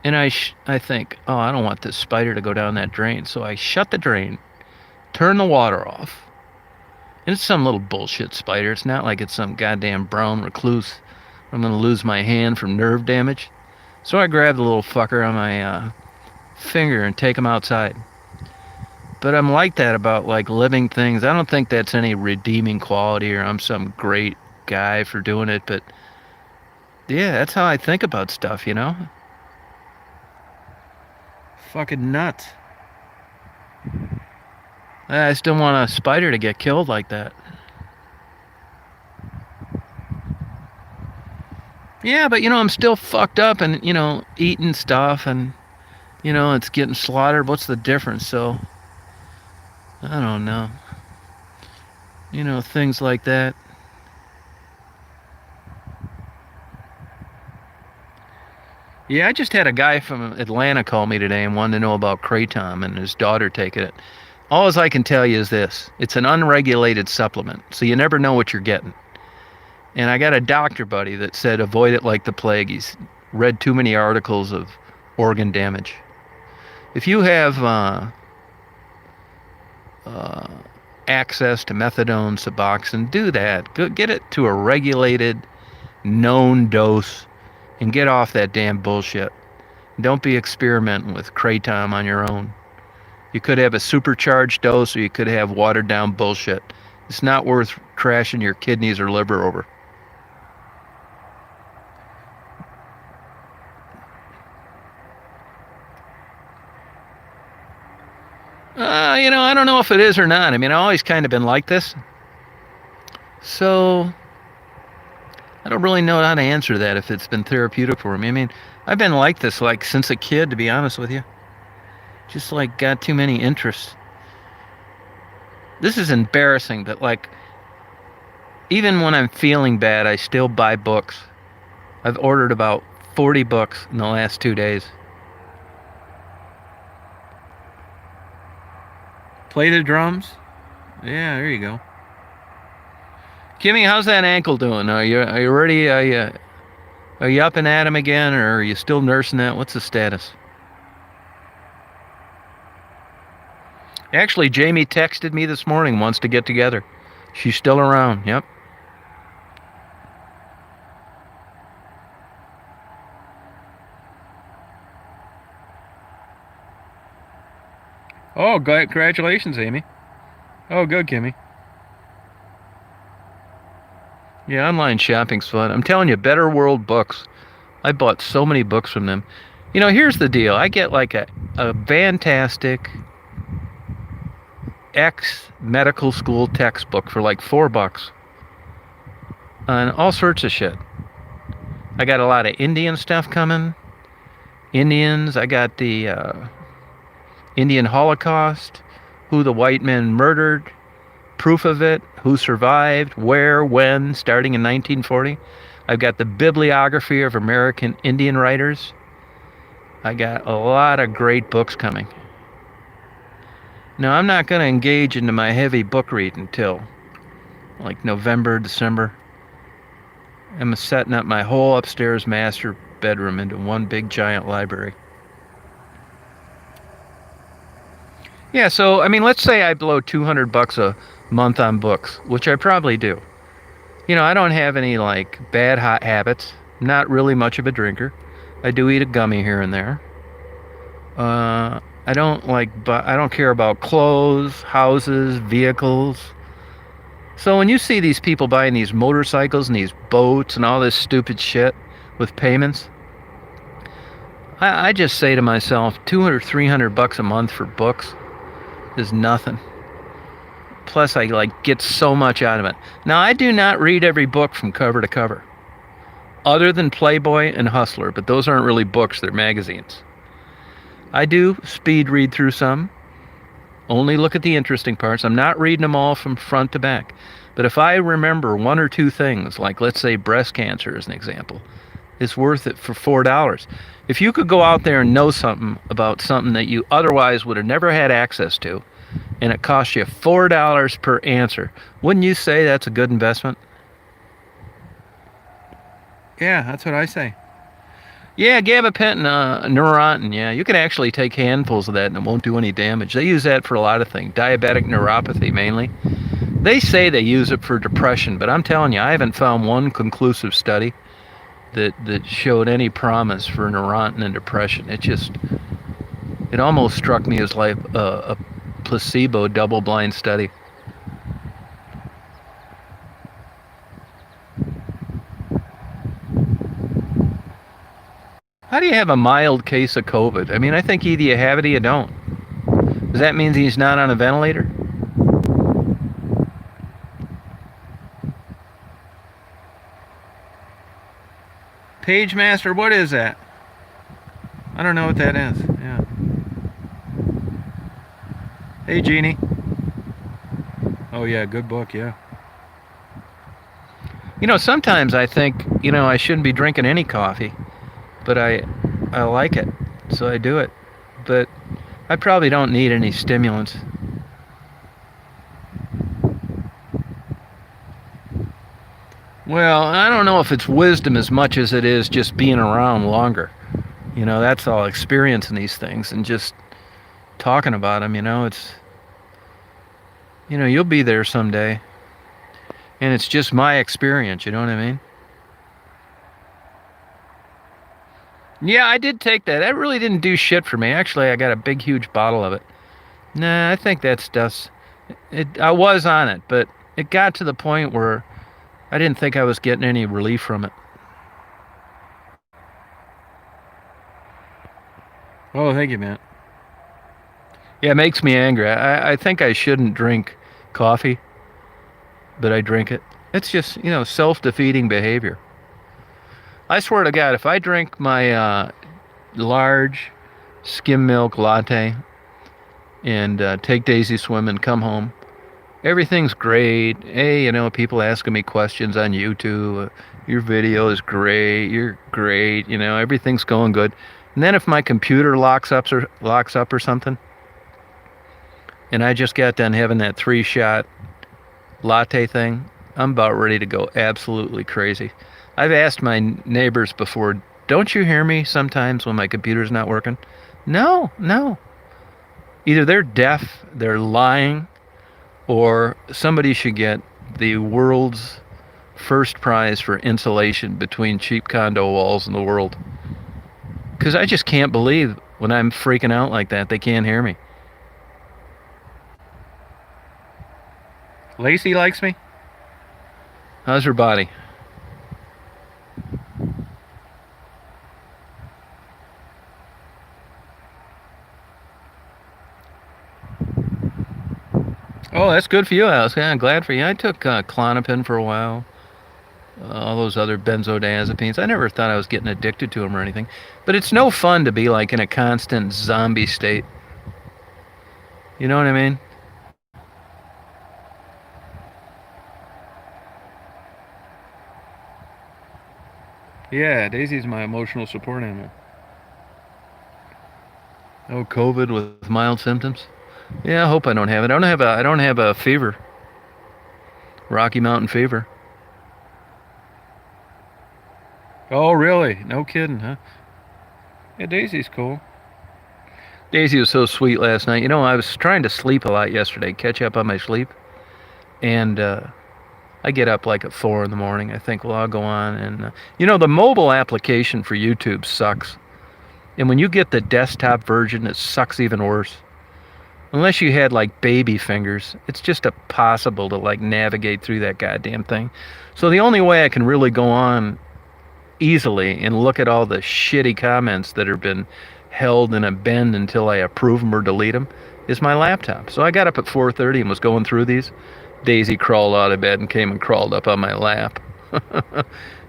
And I think, oh, I don't want this spider to go down that drain. So I shut the drain, turn the water off. And it's some little bullshit spider. It's not like it's some goddamn brown recluse. I'm going to lose my hand from nerve damage. So I grab the little fucker on my finger and take him outside. But I'm like that about like living things. I don't think that's any redeeming quality or I'm some great guy for doing it. But yeah, that's how I think about stuff, Fucking nuts. I still want a spider to get killed like that. Yeah, but I'm still fucked up and, eating stuff and, it's getting slaughtered. What's the difference? So, I don't know. Things like that. Yeah, I just had a guy from Atlanta call me today and wanted to know about Kratom and his daughter taking it. All I can tell you is this. It's an unregulated supplement, so you never know what you're getting. And I got a doctor buddy that said avoid it like the plague. He's read too many articles of organ damage. If you have access to methadone, Suboxone, do that. Go get it to a regulated, known dose and get off that damn bullshit. Don't be experimenting with Kratom on your own. You could have a supercharged dose or you could have watered down bullshit. It's not worth crashing your kidneys or liver over. I don't know if it is or not. I mean, I've always kind of been like this. So, I don't really know how to answer that if it's been therapeutic for me. I mean, I've been like this like since a kid, to be honest with you. Just like got too many interests. This is embarrassing, but like, even when I'm feeling bad, I still buy books. I've ordered about 40 books in the last 2 days. Play the drums? Yeah, there you go. Kimmy, how's that ankle doing? Are you ready? Are you up and at 'em again, or are you still nursing that? What's the status? Actually, Jamie texted me this morning, wants to get together. She's still around. Yep. Oh, congratulations, Amy. Oh, good, Kimmy. Yeah, online shopping's fun. I'm telling you, Better World Books. I bought so many books from them. Here's the deal. I get like a fantastic medical school textbook for like $4 on all sorts of shit. I got a lot of Indian stuff coming. Indians. I got the Indian Holocaust, who the white men murdered, proof of it, who survived, where, when, starting in 1940. I've got the bibliography of American Indian writers. I got a lot of great books coming. Now, I'm not going to engage into my heavy book read until like November, December. I'm setting up my whole upstairs master bedroom into one big giant library. Yeah, so I mean, let's say I blow $200 a month on books, which I probably do. You know, I don't have any like bad hot habits. I'm not really much of a drinker. I do eat a gummy here and there. I don't I don't care about clothes, houses, vehicles. So when you see these people buying these motorcycles and these boats and all this stupid shit with payments, I just say to myself, $200, $300 a month for books is nothing. Plus, I like get so much out of it. Now, I do not read every book from cover to cover, other than Playboy and Hustler, but those aren't really books, they're magazines. I do speed read through some, only look at the interesting parts. I'm not reading them all from front to back. But if I remember one or two things, like let's say breast cancer as an example, it's worth it for $4. If you could go out there and know something about something that you otherwise would have never had access to, and it costs you $4 per answer, wouldn't you say that's a good investment? Yeah, that's what I say. Yeah, gabapentin, Neurontin, yeah. You can actually take handfuls of that and it won't do any damage. They use that for a lot of things. Diabetic neuropathy, mainly. They say they use it for depression, but I'm telling you, I haven't found one conclusive study that showed any promise for Neurontin and depression. It almost struck me as like a placebo double-blind study. How do you have a mild case of COVID? I mean, I think either you have it or you don't. Does that mean he's not on a ventilator? Page Master, what is that? I don't know what that is. Yeah. Hey, Jeannie. Oh, yeah, good book, yeah. You know, sometimes I think, you know, I shouldn't be drinking any coffee, but I like it, so I do it. But I probably don't need any stimulants. Well, I don't know if it's wisdom as much as it is just being around longer. You know, that's all experiencing these things and just talking about them, you know, you'll be there someday. And it's just my experience, you know what I mean? Yeah, I did take that. That really didn't do shit for me. Actually, I got a big, huge bottle of it. Nah, I think that's dust. I was on it, but it got to the point where I didn't think I was getting any relief from it. Oh, thank you, man. Yeah, it makes me angry. I think I shouldn't drink coffee, but I drink it. It's just, you know, self-defeating behavior. I swear to God, if I drink my large skim milk latte and take Daisy swimming, come home, everything's great. Hey, you know, people asking me questions on YouTube. Your video is great. You're great. You know, everything's going good. And then if my computer locks up or something, and I just got done having that 3-shot latte thing, I'm about ready to go absolutely crazy. I've asked my neighbors before, don't you hear me sometimes when my computer's not working? No. Either they're deaf, they're lying, or somebody should get the world's first prize for insulation between cheap condo walls in the world. Because I just can't believe when I'm freaking out like that, they can't hear me. Lacey likes me? How's her body? Oh, that's good for you, Alice. Yeah, I'm glad for you. I took Klonopin for a while. All those other benzodiazepines. I never thought I was getting addicted to them or anything. But it's no fun to be like in a constant zombie state. You know what I mean? Yeah, Daisy's my emotional support animal. Oh, COVID with mild symptoms. Yeah, I hope I don't have it. I don't have a fever. Rocky Mountain fever. Oh, really? No kidding, huh? Yeah, Daisy's cool. Daisy was so sweet last night. You know, I was trying to sleep a lot yesterday, catch up on my sleep, and I get up like at 4 in the morning. I think, well, I'll go on, and you know, the mobile application for YouTube sucks. And when you get the desktop version, it sucks even worse. Unless you had like baby fingers, it's just impossible to like navigate through that goddamn thing. So the only way I can really go on easily and look at all the shitty comments that have been held in a bin until I approve them or delete them is my laptop. So I got up at 4:30 and was going through these. Daisy crawled out of bed and came and crawled up on my lap.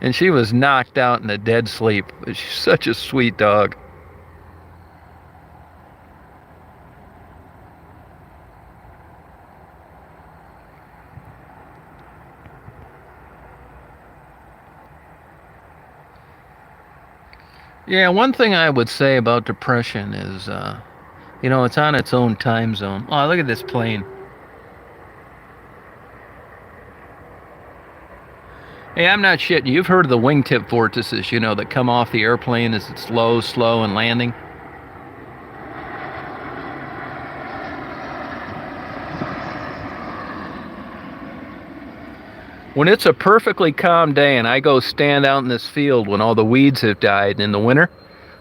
And she was knocked out in a dead sleep. She's such a sweet dog. Yeah, one thing I would say about depression is, you know, it's on its own time zone. Oh, look at this plane. Hey, I'm not shitting. You've heard of the wingtip vortices, you know, that come off the airplane as it's slow, and landing. When it's a perfectly calm day and I go stand out in this field when all the weeds have died in the winter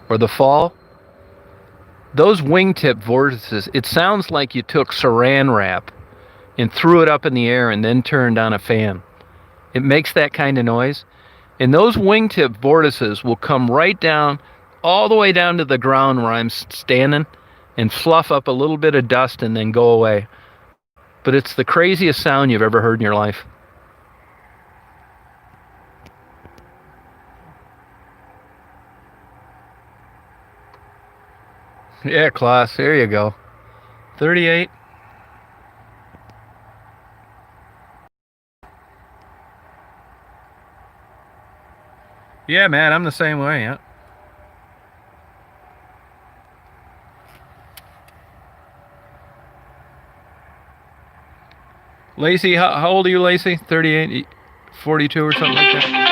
or the fall, those wingtip vortices, it sounds like you took saran wrap and threw it up in the air and then turned on a fan. It makes that kind of noise. And those wingtip vortices will come right down, all the way down to the ground where I'm standing, and fluff up a little bit of dust and then go away. But it's the craziest sound you've ever heard in your life. Yeah, class. There you go. 38. Yeah, man, I'm the same way. Yeah. Lacey, how old are you, Lacey? 38, 42 or something like that?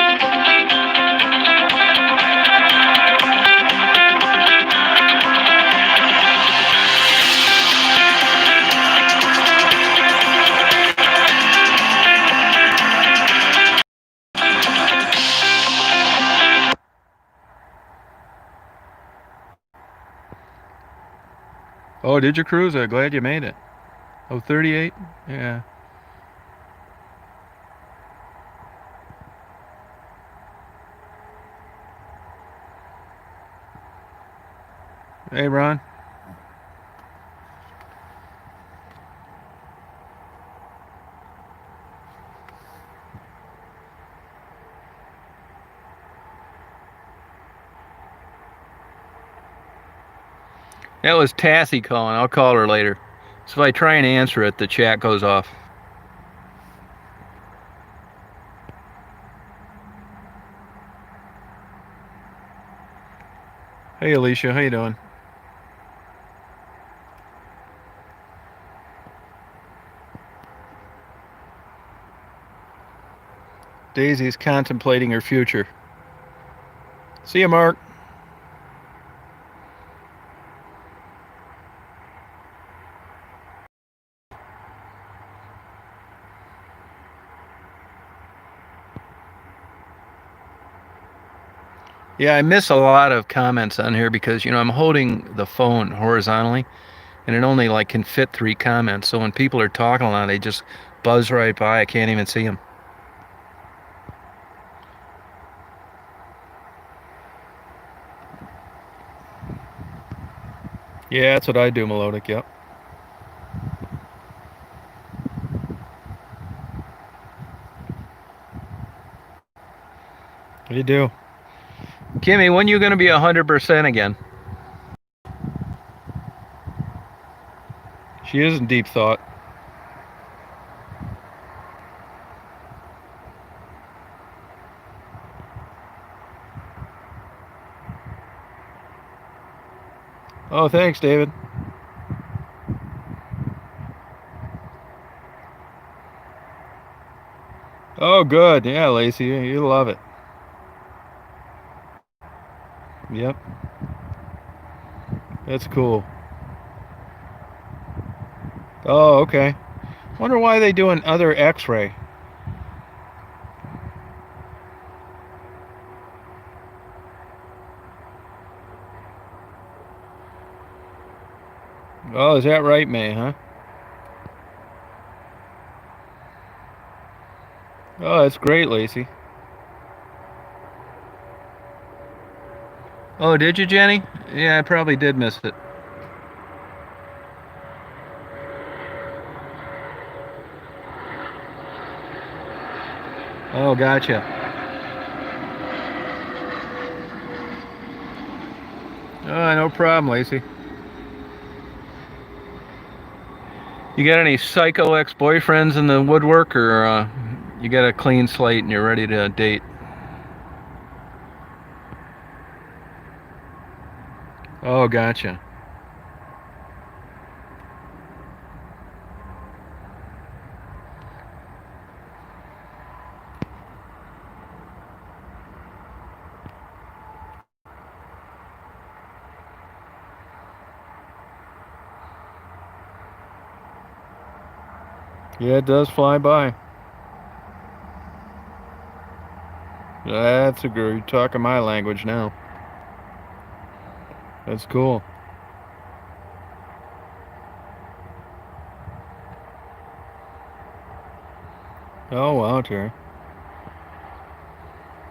Oh, did you cruise? I'm glad you made it. Oh, 38? Yeah. Hey, Ron. That was Tassie calling. I'll call her later. So if I try and answer it, the chat goes off. Hey, Alicia, how you doing? Daisy's contemplating her future. See you, Mark. Yeah, I miss a lot of comments on here because, you know, I'm holding the phone horizontally and it only like can fit 3 comments. So when people are talking a lot, they just buzz right by. I can't even see them. Yeah, that's what I do, Melodic. Yep. You do. Kimmy, when you going to be 100% again? She is in deep thought. Oh, thanks, David. Oh, good. Yeah, Lacey, you love it. Yep, that's cool. Oh, okay. Wonder why they do another X-ray. Oh, is that right, May, huh? Oh, that's great, Lacey. Oh, did you, Jenny? Yeah, I probably did miss it. Oh, gotcha. Oh, no problem, Lacey. You got any psycho ex-boyfriends in the woodwork, or you got a clean slate and you're ready to date? Oh, gotcha. Yeah, it does fly by. That's a good. You're talking my language now. That's cool. Oh, wow, Terry.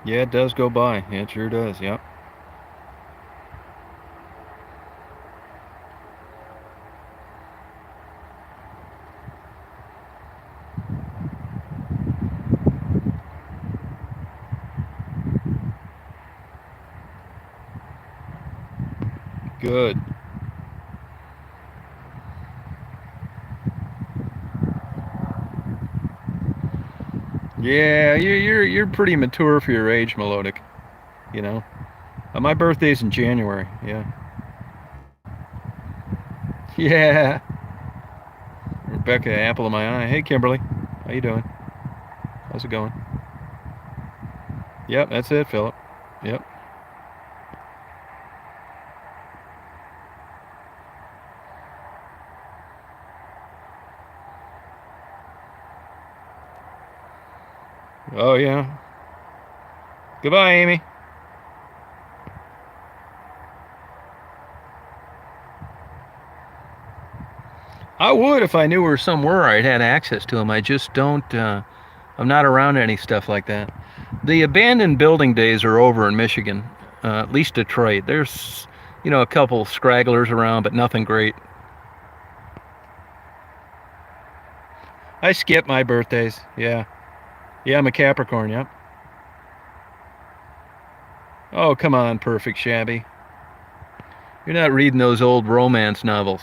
Yeah, it does go by. It sure does. Yep. Good. Yeah, you're pretty mature for your age, Melodic. You know. My birthday's in January. Yeah. Yeah. Rebecca, apple of my eye. Hey, Kimberly. How you doing? How's it going? Yep, that's it, Philip. Yep. Oh, yeah. Goodbye, Amy. I would if I knew where some were. I'd had access to them. I just don't. I'm not around any stuff like that. The abandoned building days are over in Michigan, at least Detroit. There's, a couple scragglers around, but nothing great. I skip my birthdays. Yeah. Yeah, I'm a Capricorn. Yep. Oh, come on, Perfect Shabby. You're not reading those old romance novels.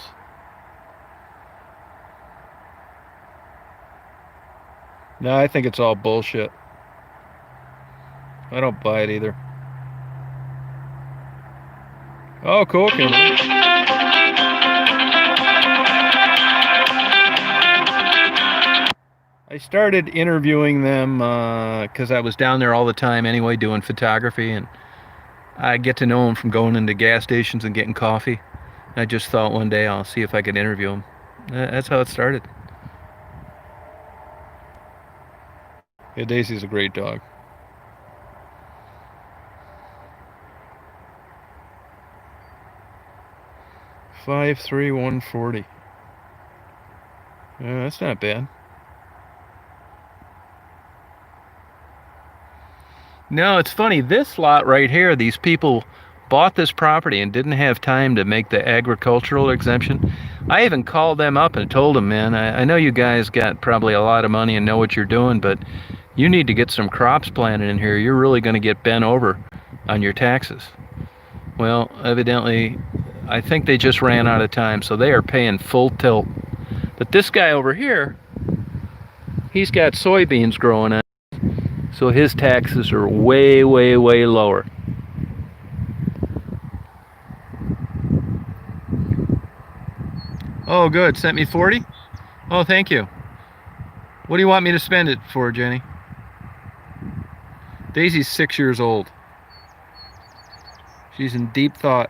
No, I think it's all bullshit. I don't buy it either. Oh, cool, Kimberly. I started interviewing them because I was down there all the time anyway, doing photography, and I get to know them from going into gas stations and getting coffee. I just thought one day I'll see if I could interview them. That's how it started. Yeah, Daisy's a great dog. 5'3", 140. Yeah, that's not bad. No, it's funny. This lot right here, these people bought this property and didn't have time to make the agricultural exemption. I even called them up and told them, man, I know you guys got probably a lot of money and know what you're doing, but you need to get some crops planted in here. You're really going to get bent over on your taxes. Well, evidently, I think they just ran out of time, so they are paying full tilt. But this guy over here, he's got soybeans growing on, so his taxes are way, way, way lower. Oh, good. Sent me 40? Oh, thank you. What do you want me to spend it for, Jenny? Daisy's 6 years old. She's in deep thought.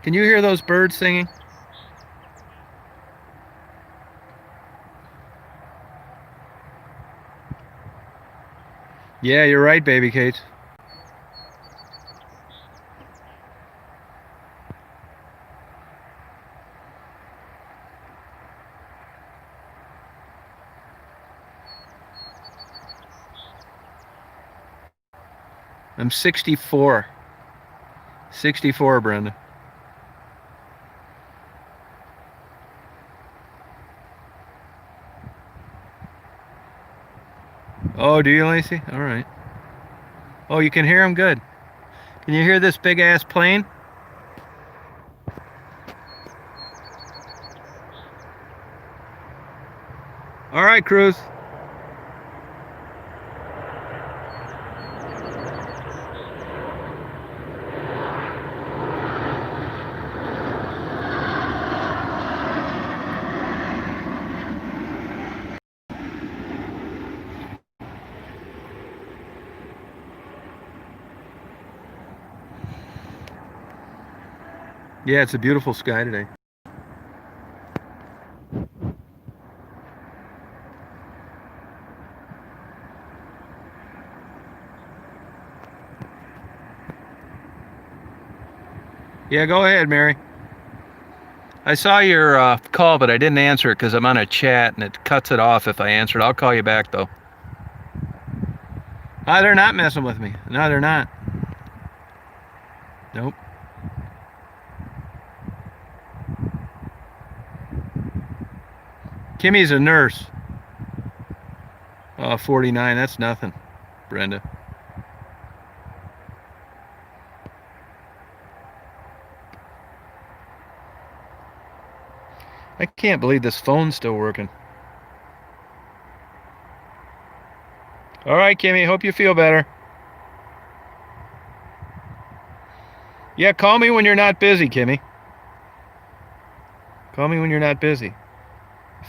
Can you hear those birds singing? Yeah, you're right, baby Kate. I'm 64. 64, Brenda. Oh, do you, Lacey? All right. Oh, you can hear them? Good. Can you hear this big-ass plane? All right, Cruz. Yeah, it's a beautiful sky today. Yeah, go ahead, Mary. I saw your call, but I didn't answer it because I'm on a chat and it cuts it off if I answer it. I'll call you back, though. Ah, they're not messing with me. No, they're not. Nope. Kimmy's a nurse. Oh, 49, that's nothing, Brenda. I can't believe this phone's still working. All right, Kimmy, hope you feel better. Yeah, call me when you're not busy, Kimmy. Call me when you're not busy.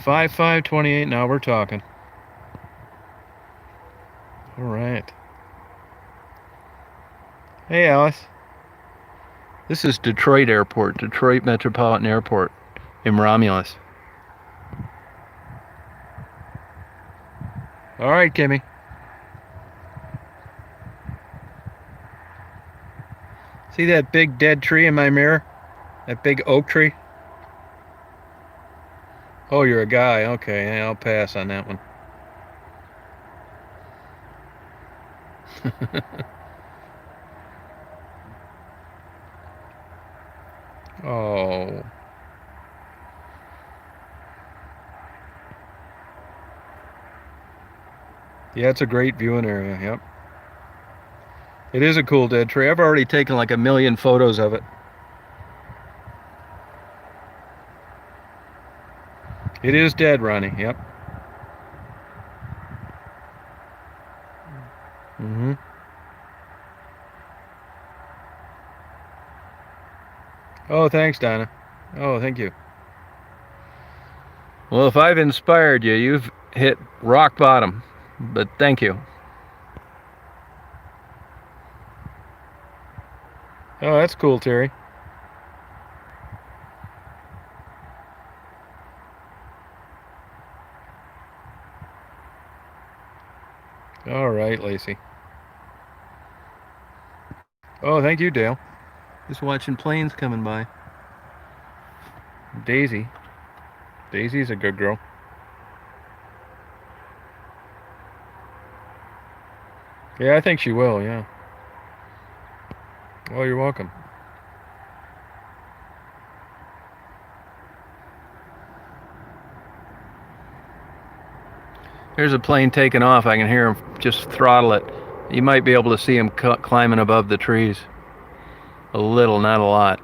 5528, now we're talking. All right. Hey, Alice. This is Detroit Airport, Detroit Metropolitan Airport in Romulus. All right, Kimmy. See that big dead tree in my mirror? That big oak tree? Oh, you're a guy. Okay, yeah, I'll pass on that one. Oh. Yeah, it's a great viewing area, yep. It is a cool dead tree. I've already taken like 1,000,000 photos of it. It is dead, Ronnie, yep. Mm-hmm. Oh, thanks, Donna. Oh, thank you. Well, if I've inspired you, you've hit rock bottom. But thank you. Oh, that's cool, Terry. All right, Lacey. Oh, thank you, Dale. Just watching planes coming by. Daisy. Daisy's a good girl. Yeah, I think she will, yeah. Oh, you're welcome. There's a plane taking off. I can hear him just throttle it. You might be able to see him climbing above the trees. A little, not a lot.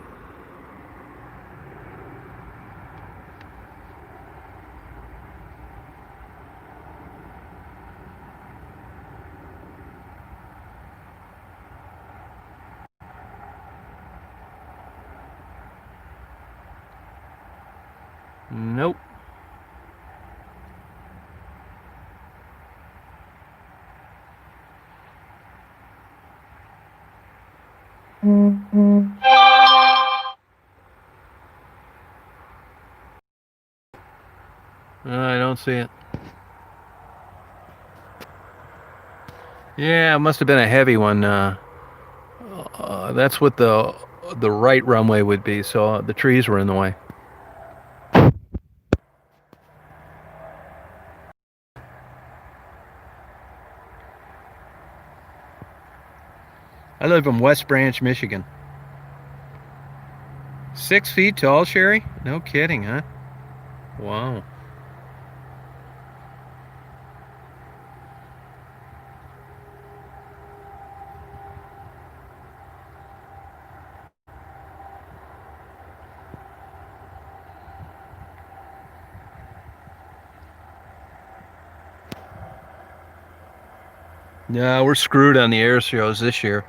Nope. I don't see it. Yeah, it must have been a heavy one. That's what the right runway would be. So the trees were in the way. I live in West Branch, Michigan. 6 feet tall, Sherry? No kidding, huh? Wow. No, we're screwed on the Airshows this year.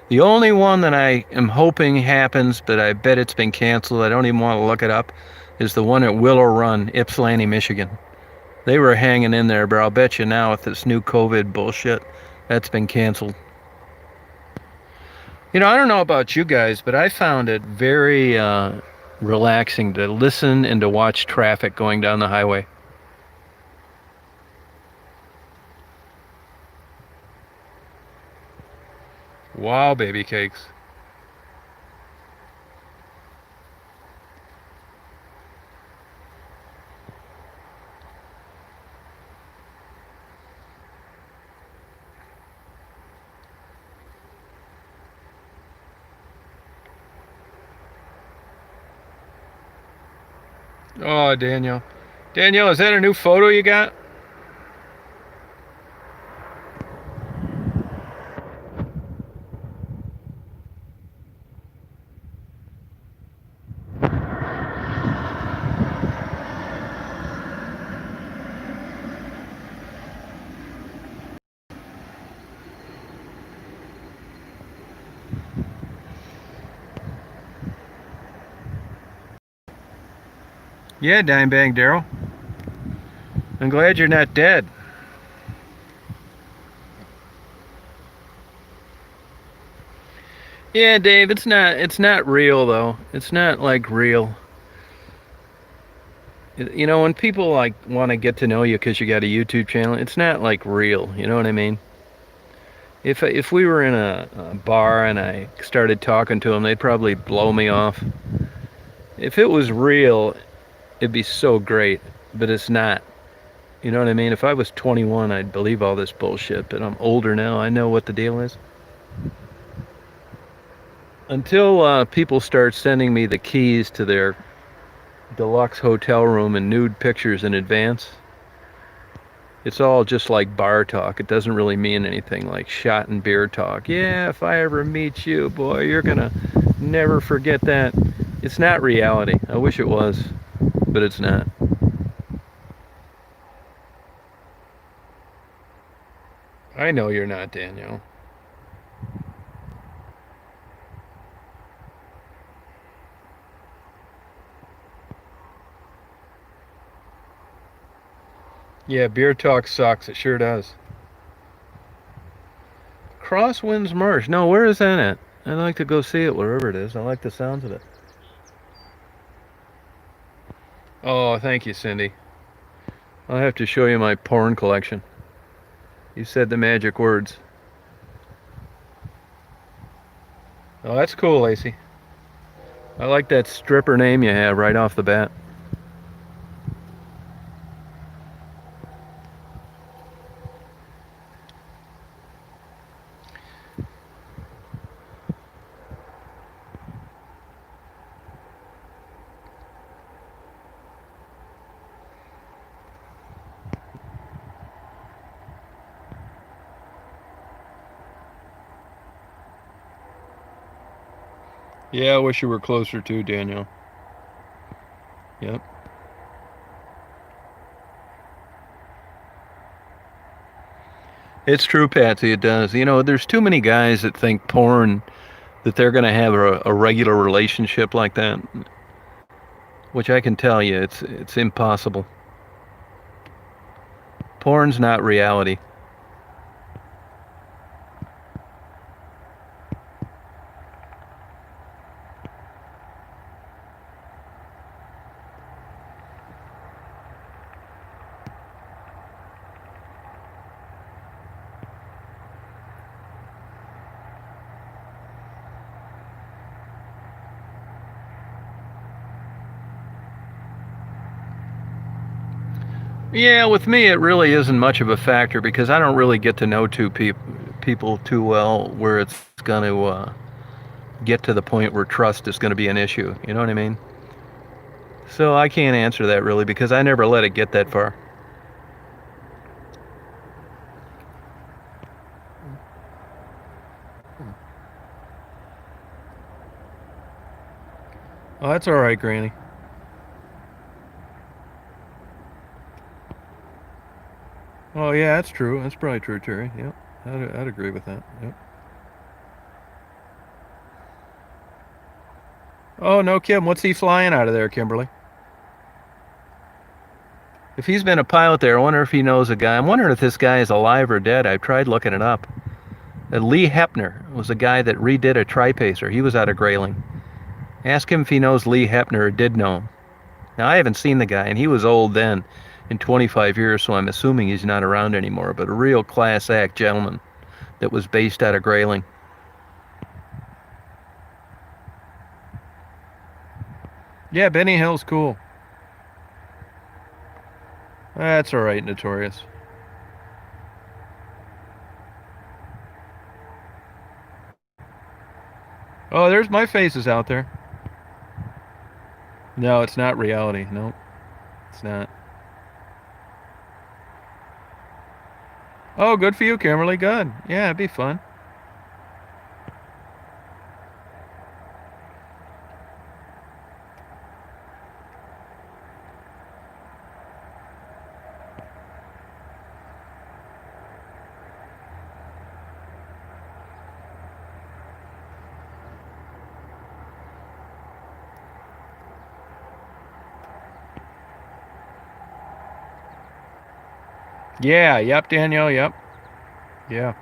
The only one that I am hoping happens, but I bet it's been canceled. I don't even want to look it up. Is the one at Willow Run, Ypsilanti, Michigan. They were hanging in there, but I'll bet you now with this new COVID bullshit, that's been canceled. You know, I don't know about you guys, but I found it very relaxing to listen and to watch traffic going down the highway. Wow, baby cakes. Oh, Daniel. Daniel, is that a new photo you got? Yeah, Dimebag Daryl. I'm glad you're not dead. Yeah, Dave, it's not real though. It's not like real. You know, when people like want to get to know you because you got a YouTube channel, it's not like real. You know what I mean? If we were in a bar and I started talking to them, they'd probably blow me off. If it was real, it'd be so great, but it's not. You know what I mean? If I was 21, I'd believe all this bullshit, but I'm older now. I know what the deal is. Until people start sending me the keys to their deluxe hotel room and nude pictures in advance, it's all just like bar talk. It doesn't really mean anything like shot and beer talk. Yeah, if I ever meet you, boy, you're gonna never forget that. It's not reality. I wish it was, but it's not. I know you're not, Daniel. Yeah, beer talk sucks. It sure does. Crosswinds Marsh. No, where is that at? I'd like to go see it wherever it is. I like the sounds of it. Oh, thank you, Cindy. I'll have to show you my porn collection. You said the magic words. Oh, that's cool, Lacey. I like that stripper name you have right off the bat. Yeah, I wish you were closer too, Daniel. Yep. It's true, Patsy. It does. You know, there's too many guys that think porn that they're going to have a regular relationship like that, which I can tell you, it's impossible. Porn's not reality. Yeah, with me, it really isn't much of a factor because I don't really get to know people too well where it's going to get to the point where trust is going to be an issue. You know what I mean? So I can't answer that really because I never let it get that far. Oh, that's all right, Granny. Oh, yeah, that's true. That's probably true, Terry. Yep. I'd agree with that. Yep. Oh, no, Kim. What's he flying out of there, Kimberly? If he's been a pilot there, I wonder if he knows a guy. I'm wondering if this guy is alive or dead. I've tried looking it up. Lee Hepner was a guy that redid a tripacer. He was out of Grayling. Ask him if he knows Lee Hepner or did know him. Now, I haven't seen the guy, and he was old then, in 25 years, so I'm assuming he's not around anymore, but a real class act gentleman that was based out of Grayling. Yeah, Benny Hill's cool. That's all right, Notorious. Oh, there's my face is out there. No, it's not reality. No, it's not. Oh, good for you, Kimberly. Good. Yeah, it'd be fun. Yeah, yep, Danielle, yep. Yeah.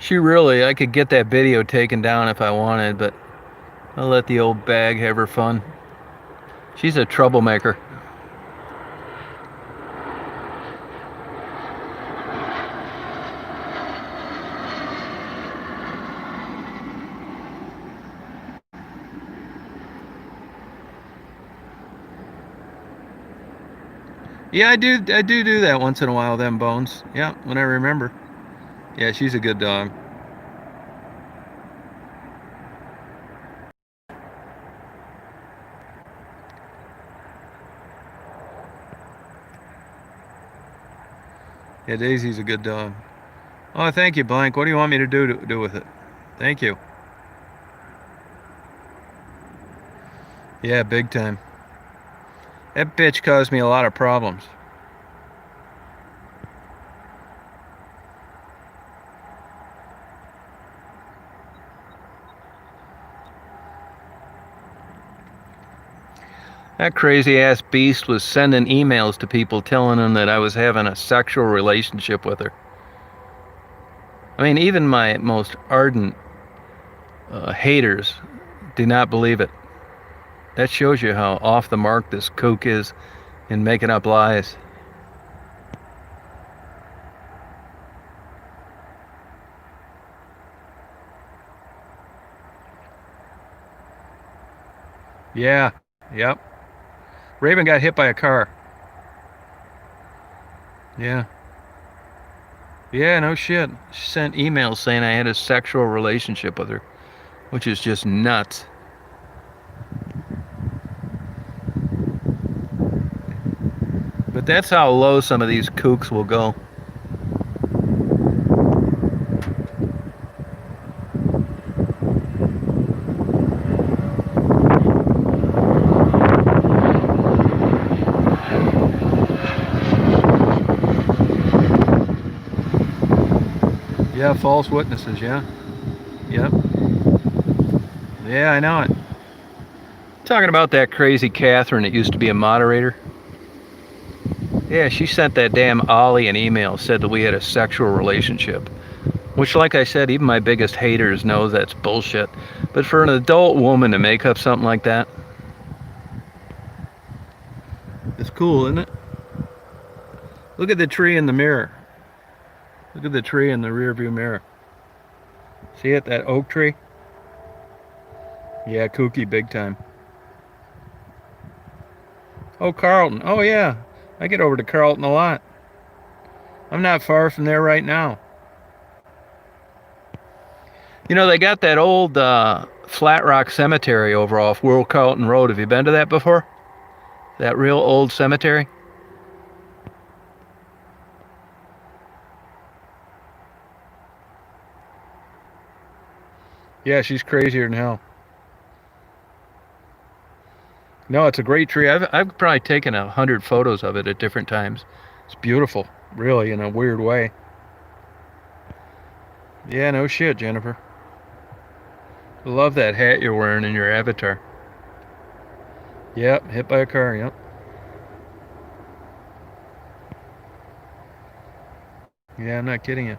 I could get that video taken down if I wanted, but I'll let the old bag have her fun. She's a troublemaker. Yeah, I do that once in a while, them bones. Yeah, when I remember. Yeah, she's a good dog. Yeah, Daisy's a good dog. Oh, thank you, Blank. What do you want me to do with it? Thank you. Yeah, big time. That bitch caused me a lot of problems. That crazy ass beast was sending emails to people telling them that I was having a sexual relationship with her. I mean, even my most ardent haters do not believe it. That shows you how off the mark this kook is in making up lies. Yeah, yep. Raven got hit by a car. Yeah. Yeah, no shit. She sent emails saying I had a sexual relationship with her, which is just nuts. But that's how low some of these kooks will go. Yeah, false witnesses, yeah. Yep. Yeah, I know it. Talking about that crazy Catherine that used to be a moderator. Yeah, she sent that damn Ollie an email, said that we had a sexual relationship. Which, like I said, even my biggest haters know that's bullshit. But for an adult woman to make up something like that, it's cool, isn't it? Look at the tree in the mirror. Look at the tree in the rear view mirror. See it? That oak tree? Yeah, kooky big time. Oh, Carlton. Oh, yeah. I get over to Carlton a lot. I'm not far from there right now. You know, they got that old Flat Rock Cemetery over off World Carlton Road. Have you been to that before? That real old cemetery? Yeah, she's crazier than hell. No, it's a great tree. I've probably taken 100 photos of it at different times. It's beautiful, really, in a weird way. Yeah, no shit, Jennifer. I love that hat you're wearing in your avatar. Yep, hit by a car, yep. Yeah, I'm not kidding you.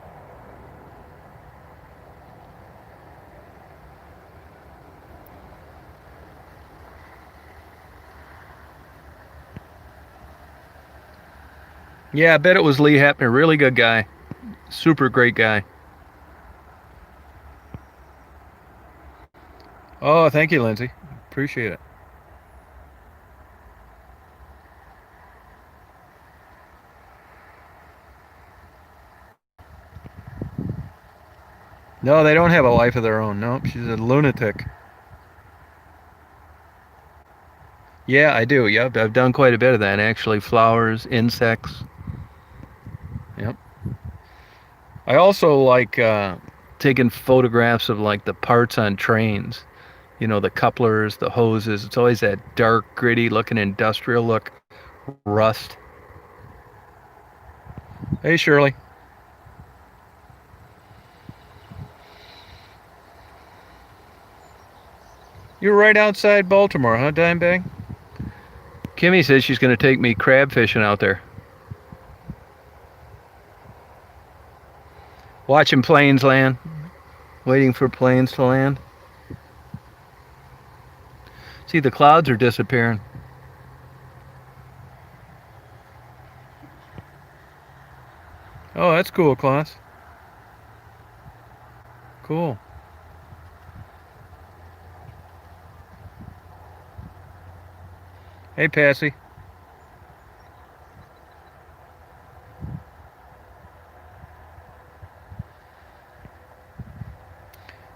Yeah, I bet it was Lee Hepner. Really good guy. Super great guy. Oh, thank you, Lindsay. Appreciate it. No, they don't have a life of their own. Nope, she's a lunatic. Yeah, I do. Yep, I've done quite a bit of that actually. Flowers, insects. Yep. I also like taking photographs of like the parts on trains. You know, the couplers, the hoses. It's always that dark, gritty looking industrial look. Rust. Hey, Shirley. You're right outside Baltimore, huh, Dimebag? Kimmy says she's going to take me crab fishing out there. Watching planes land. Waiting for planes to land. See, the clouds are disappearing. Oh, that's cool, Klaus. Cool. Hey, Passy.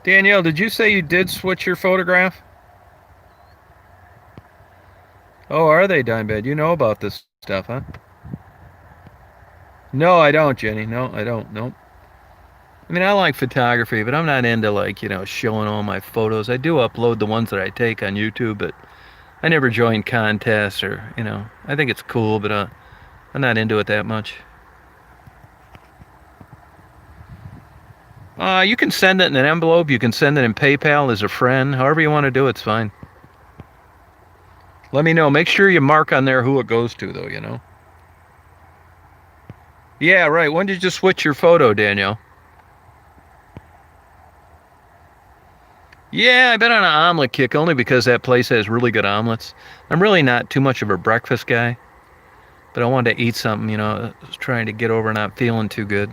Danielle, did you say you did switch your photograph? Oh, are they, Dimebag? You know about this stuff, huh? No, I don't, Jenny. No, I don't. Nope. I mean, I like photography, but I'm not into like, showing all my photos. I do upload the ones that I take on YouTube, but I never join contests or. I think it's cool, but I'm not into it that much. You can send it in an envelope. You can send it in PayPal as a friend. However you want to do it's fine. Let me know. Make sure you mark on there who it goes to, though. Yeah, right. When did you switch your photo, Danielle? Yeah, I've been on an omelet kick only because that place has really good omelets. I'm really not too much of a breakfast guy, but I wanted to eat something, I was trying to get over not feeling too good.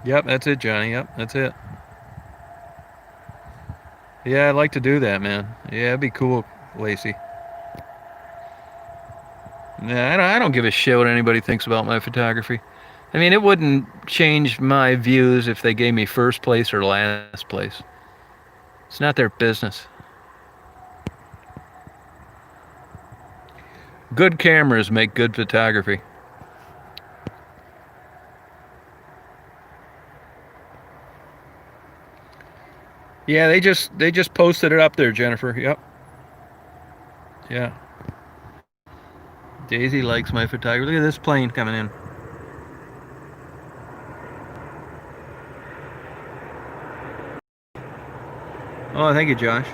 Yep, that's it, Johnny. Yep, that's it. Yeah, I'd like to do that, man. Yeah, it'd be cool, Lacey. Yeah, I don't give a shit what anybody thinks about my photography. I mean, it wouldn't change my views if they gave me first place or last place. It's not their business. Good cameras make good photography. Yeah, they just posted it up there, Jennifer. Yep. Yeah. Daisy likes my photography. Look at this plane coming in. Oh, thank you, Josh.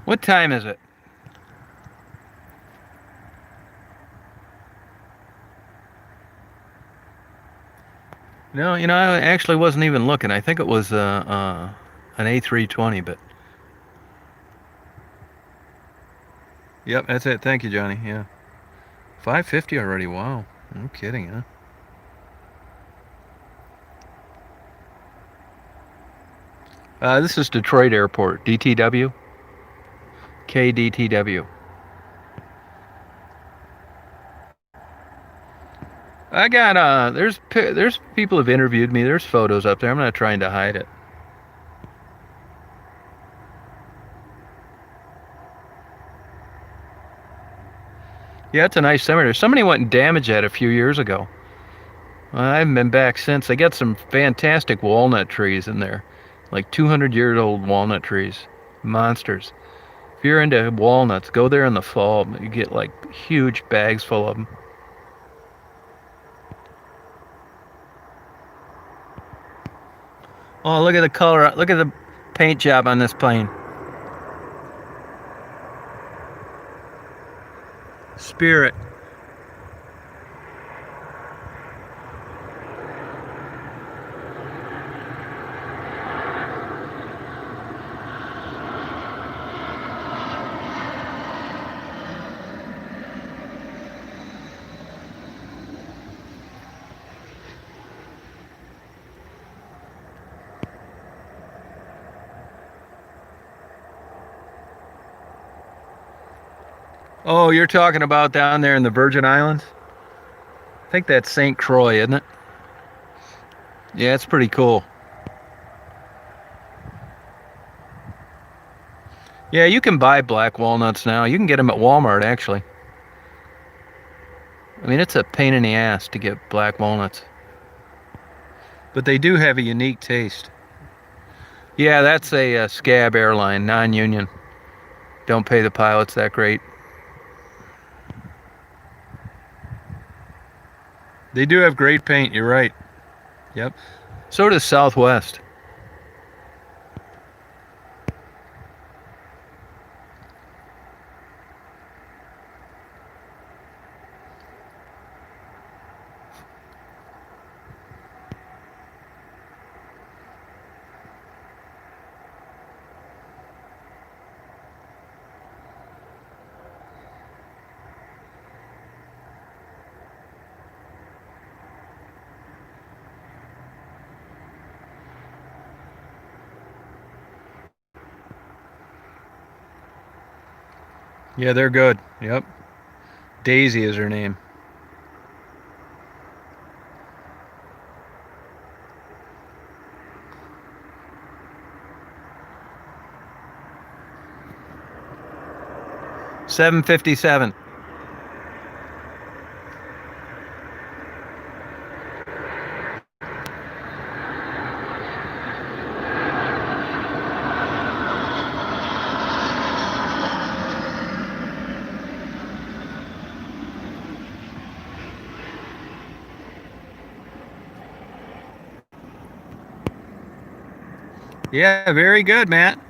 What time is it? No, I actually wasn't even looking. I think it was an A320, but yep, that's it. Thank you, Johnny. Yeah, 550 already. Wow, no kidding, huh? This is Detroit Airport, DTW, KDTW. I got there's people have interviewed me. There's photos up there. I'm not trying to hide it. Yeah, it's a nice cemetery. Somebody went and damaged that a few years ago. I haven't been back since. They got some fantastic walnut trees in there, like 200-year-old walnut trees, monsters. If you're into walnuts, go there in the fall. You get like huge bags full of them. Oh, look at the color. Look at the paint job on this plane. Spirit. Oh, you're talking about down there in the Virgin Islands? I think that's St. Croix, isn't it? Yeah, it's pretty cool. Yeah, you can buy black walnuts now. You can get them at Walmart, actually. I mean, it's a pain in the ass to get black walnuts. But they do have a unique taste. Yeah, that's a scab airline, non-union. Don't pay the pilots that great. They do have great paint, you're right. Yep. So does Southwest. Yeah, they're good. Yep. Daisy is her name. $7.57. Yeah, very good, Matt.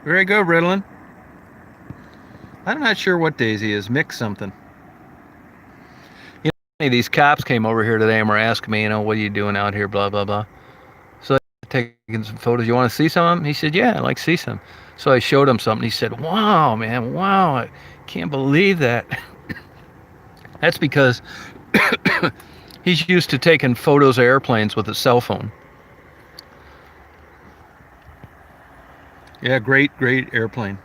Very good, Ritalin. I'm not sure what Daisy is. Mix something. These cops came over here today and were asking me, what are you doing out here, blah, blah, blah. So I taking some photos. You want to see some of them? He said, yeah, I'd like to see some. So I showed him something. He said, wow, man, wow, I can't believe that. That's because he's used to taking photos of airplanes with a cell phone. Yeah, great airplane.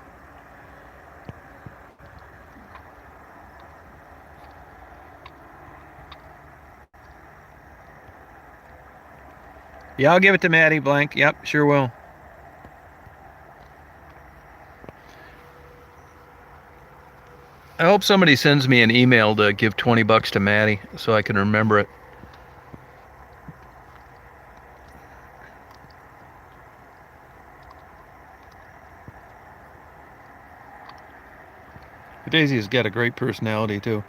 Yeah, I'll give it to Maddie Blank. Yep, sure will. I hope somebody sends me an email to give $20 to Maddie so I can remember it. Daisy has got a great personality too.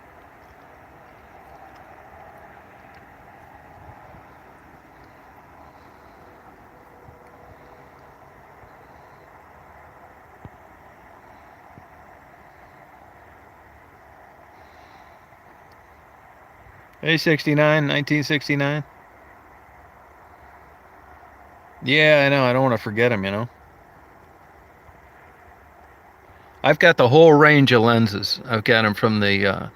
Hey, 69, 1969. Yeah, I know. I don't want to forget him, you know. I've got the whole range of lenses. I've got them from the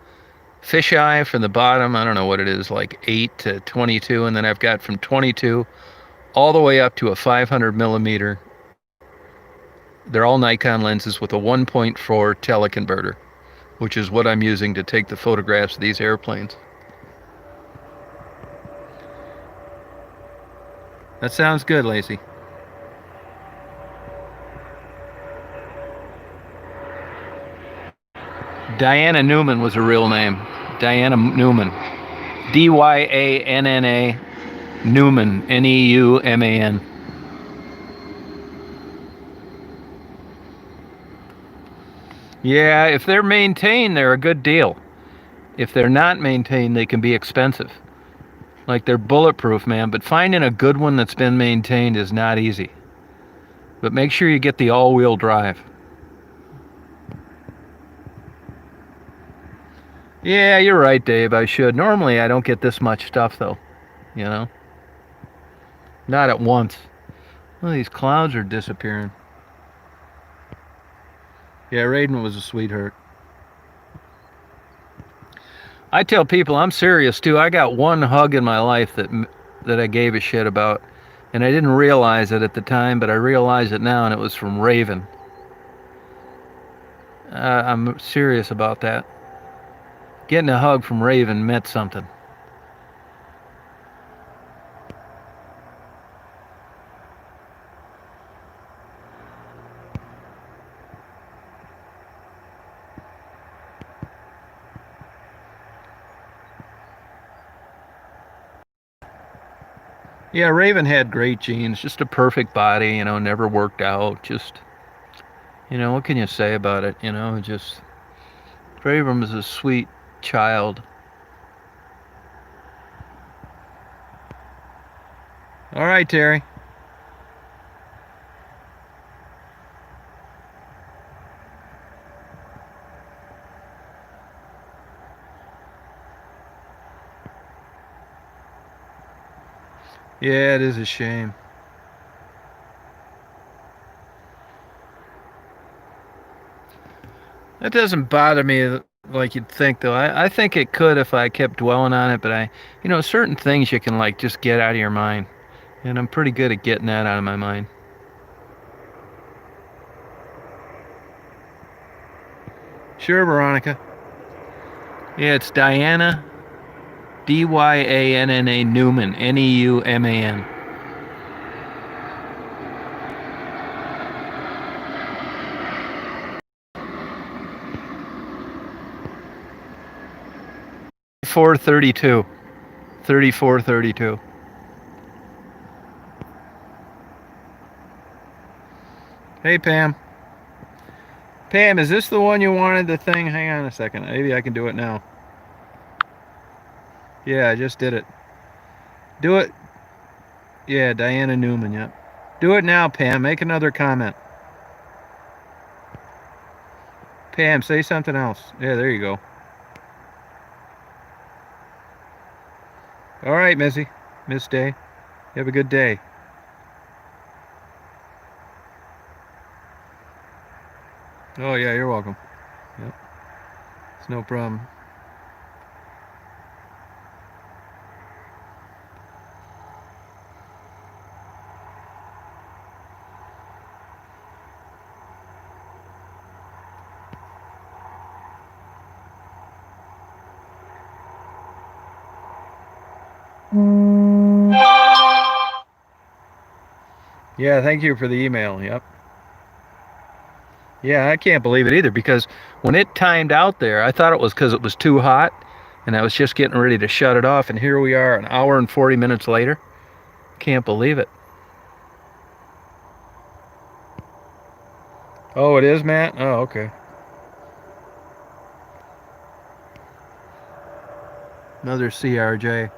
fisheye from the bottom. I don't know what it is, like 8 to 22. And then I've got from 22 all the way up to a 500 millimeter. They're all Nikon lenses with a 1.4 teleconverter, which is what I'm using to take the photographs of these airplanes. That sounds good, Lacey. Diana Newman was a real name. Diana Newman. Dyanna Newman. Neuman. Yeah, if they're maintained, they're a good deal. If they're not maintained, they can be expensive. Like they're bulletproof, man, but finding a good one that's been maintained is not easy. But make sure you get the all-wheel drive. Yeah, you're right, Dave. I should. Normally, I don't get this much stuff, though. You know? Not at once. Well, these clouds are disappearing. Yeah, Raiden was a sweetheart. I tell people I'm serious, too. I got one hug in my life that I gave a shit about. And I didn't realize it at the time, but I realize it now, and it was from Raven. I'm serious about that. Getting a hug from Raven meant something. Yeah, Raven had great genes, just a perfect body, you know, never worked out. Just, you know, what can you say about it? You know, just Raven was a sweet child. All right, Terry. Yeah, it is a shame. That doesn't bother me like you'd think, though. I think it could if I kept dwelling on it, but you know, certain things you can like just get out of your mind. And I'm pretty good at getting that out of my mind. Sure, Veronica. Yeah, it's Diana, Dyanna Newman, Neuman. 432. 3432. Hey, Pam. Pam, is this the one you wanted the thing? Hang on a second. Maybe I can do it now. Yeah, I just did it. Do it. Yeah, Diana Newman, yep. Do it now, Pam. Make another comment. Pam, say something else. Yeah, there you go. All right, Missy. Miss Day. You have a good day. Oh, yeah, you're welcome. Yep. It's no problem. Yeah, thank you for the email. Yep. Yeah, I can't believe it either because when it timed out there, I thought it was because it was too hot and I was just getting ready to shut it off. And here we are an hour and 40 minutes later. Can't believe it. Oh, it is, Matt? Oh, okay. Another CRJ.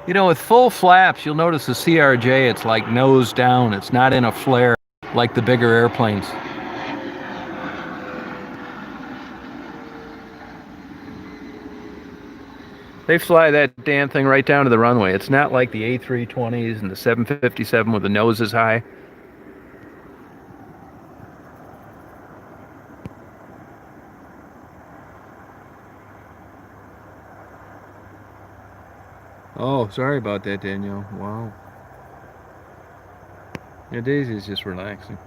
You know, with full flaps, you'll notice the CRJ, it's like nose down. It's not in a flare like the bigger airplanes. They fly that damn thing right down to the runway. It's not like the A320s and the 757 with the noses high. Oh, sorry about that, Danielle. Wow. Yeah, Daisy's just relaxing.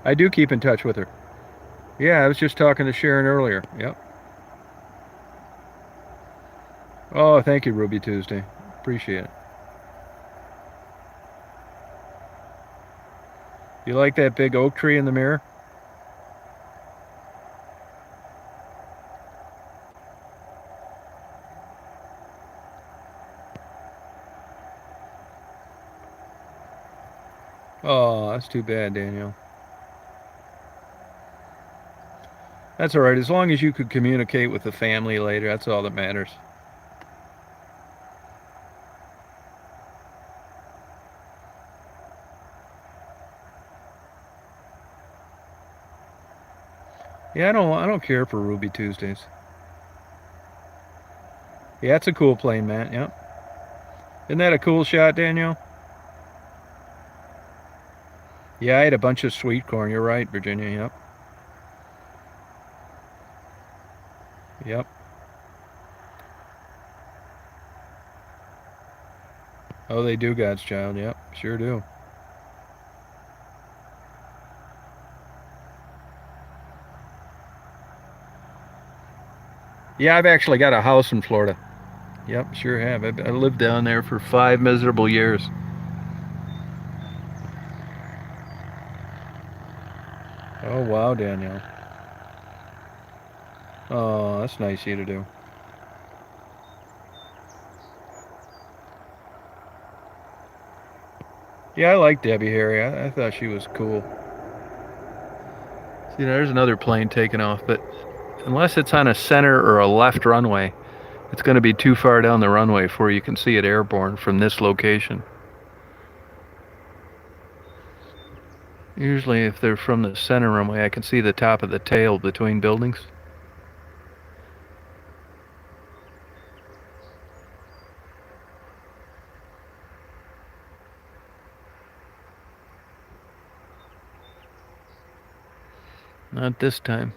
I do keep in touch with her. Yeah, I was just talking to Sharon earlier. Yep. Oh, thank you, Ruby Tuesday. Appreciate it. You like that big oak tree in the mirror? Oh, that's too bad, Danielle. That's all right. As long as you could communicate with the family later, that's all that matters. Yeah, I don't care for Ruby Tuesdays. Yeah, it's a cool plane, Matt. Yep. Isn't that a cool shot, Danielle? Yeah, I had a bunch of sweet corn. You're right, Virginia. Yep. Yep. Oh, they do, God's child. Yep, sure do. Yeah, I've actually got a house in Florida. Yep, sure have. I lived down there for 5 miserable years. Oh, wow, Danielle. Oh, that's nice of you to do. Yeah, I like Debbie Harry. I thought she was cool. See, there's another plane taking off, but unless it's on a center or a left runway, it's going to be too far down the runway before you can see it airborne from this location. Usually, if they're from the center runway, I can see the top of the tail between buildings. Not this time.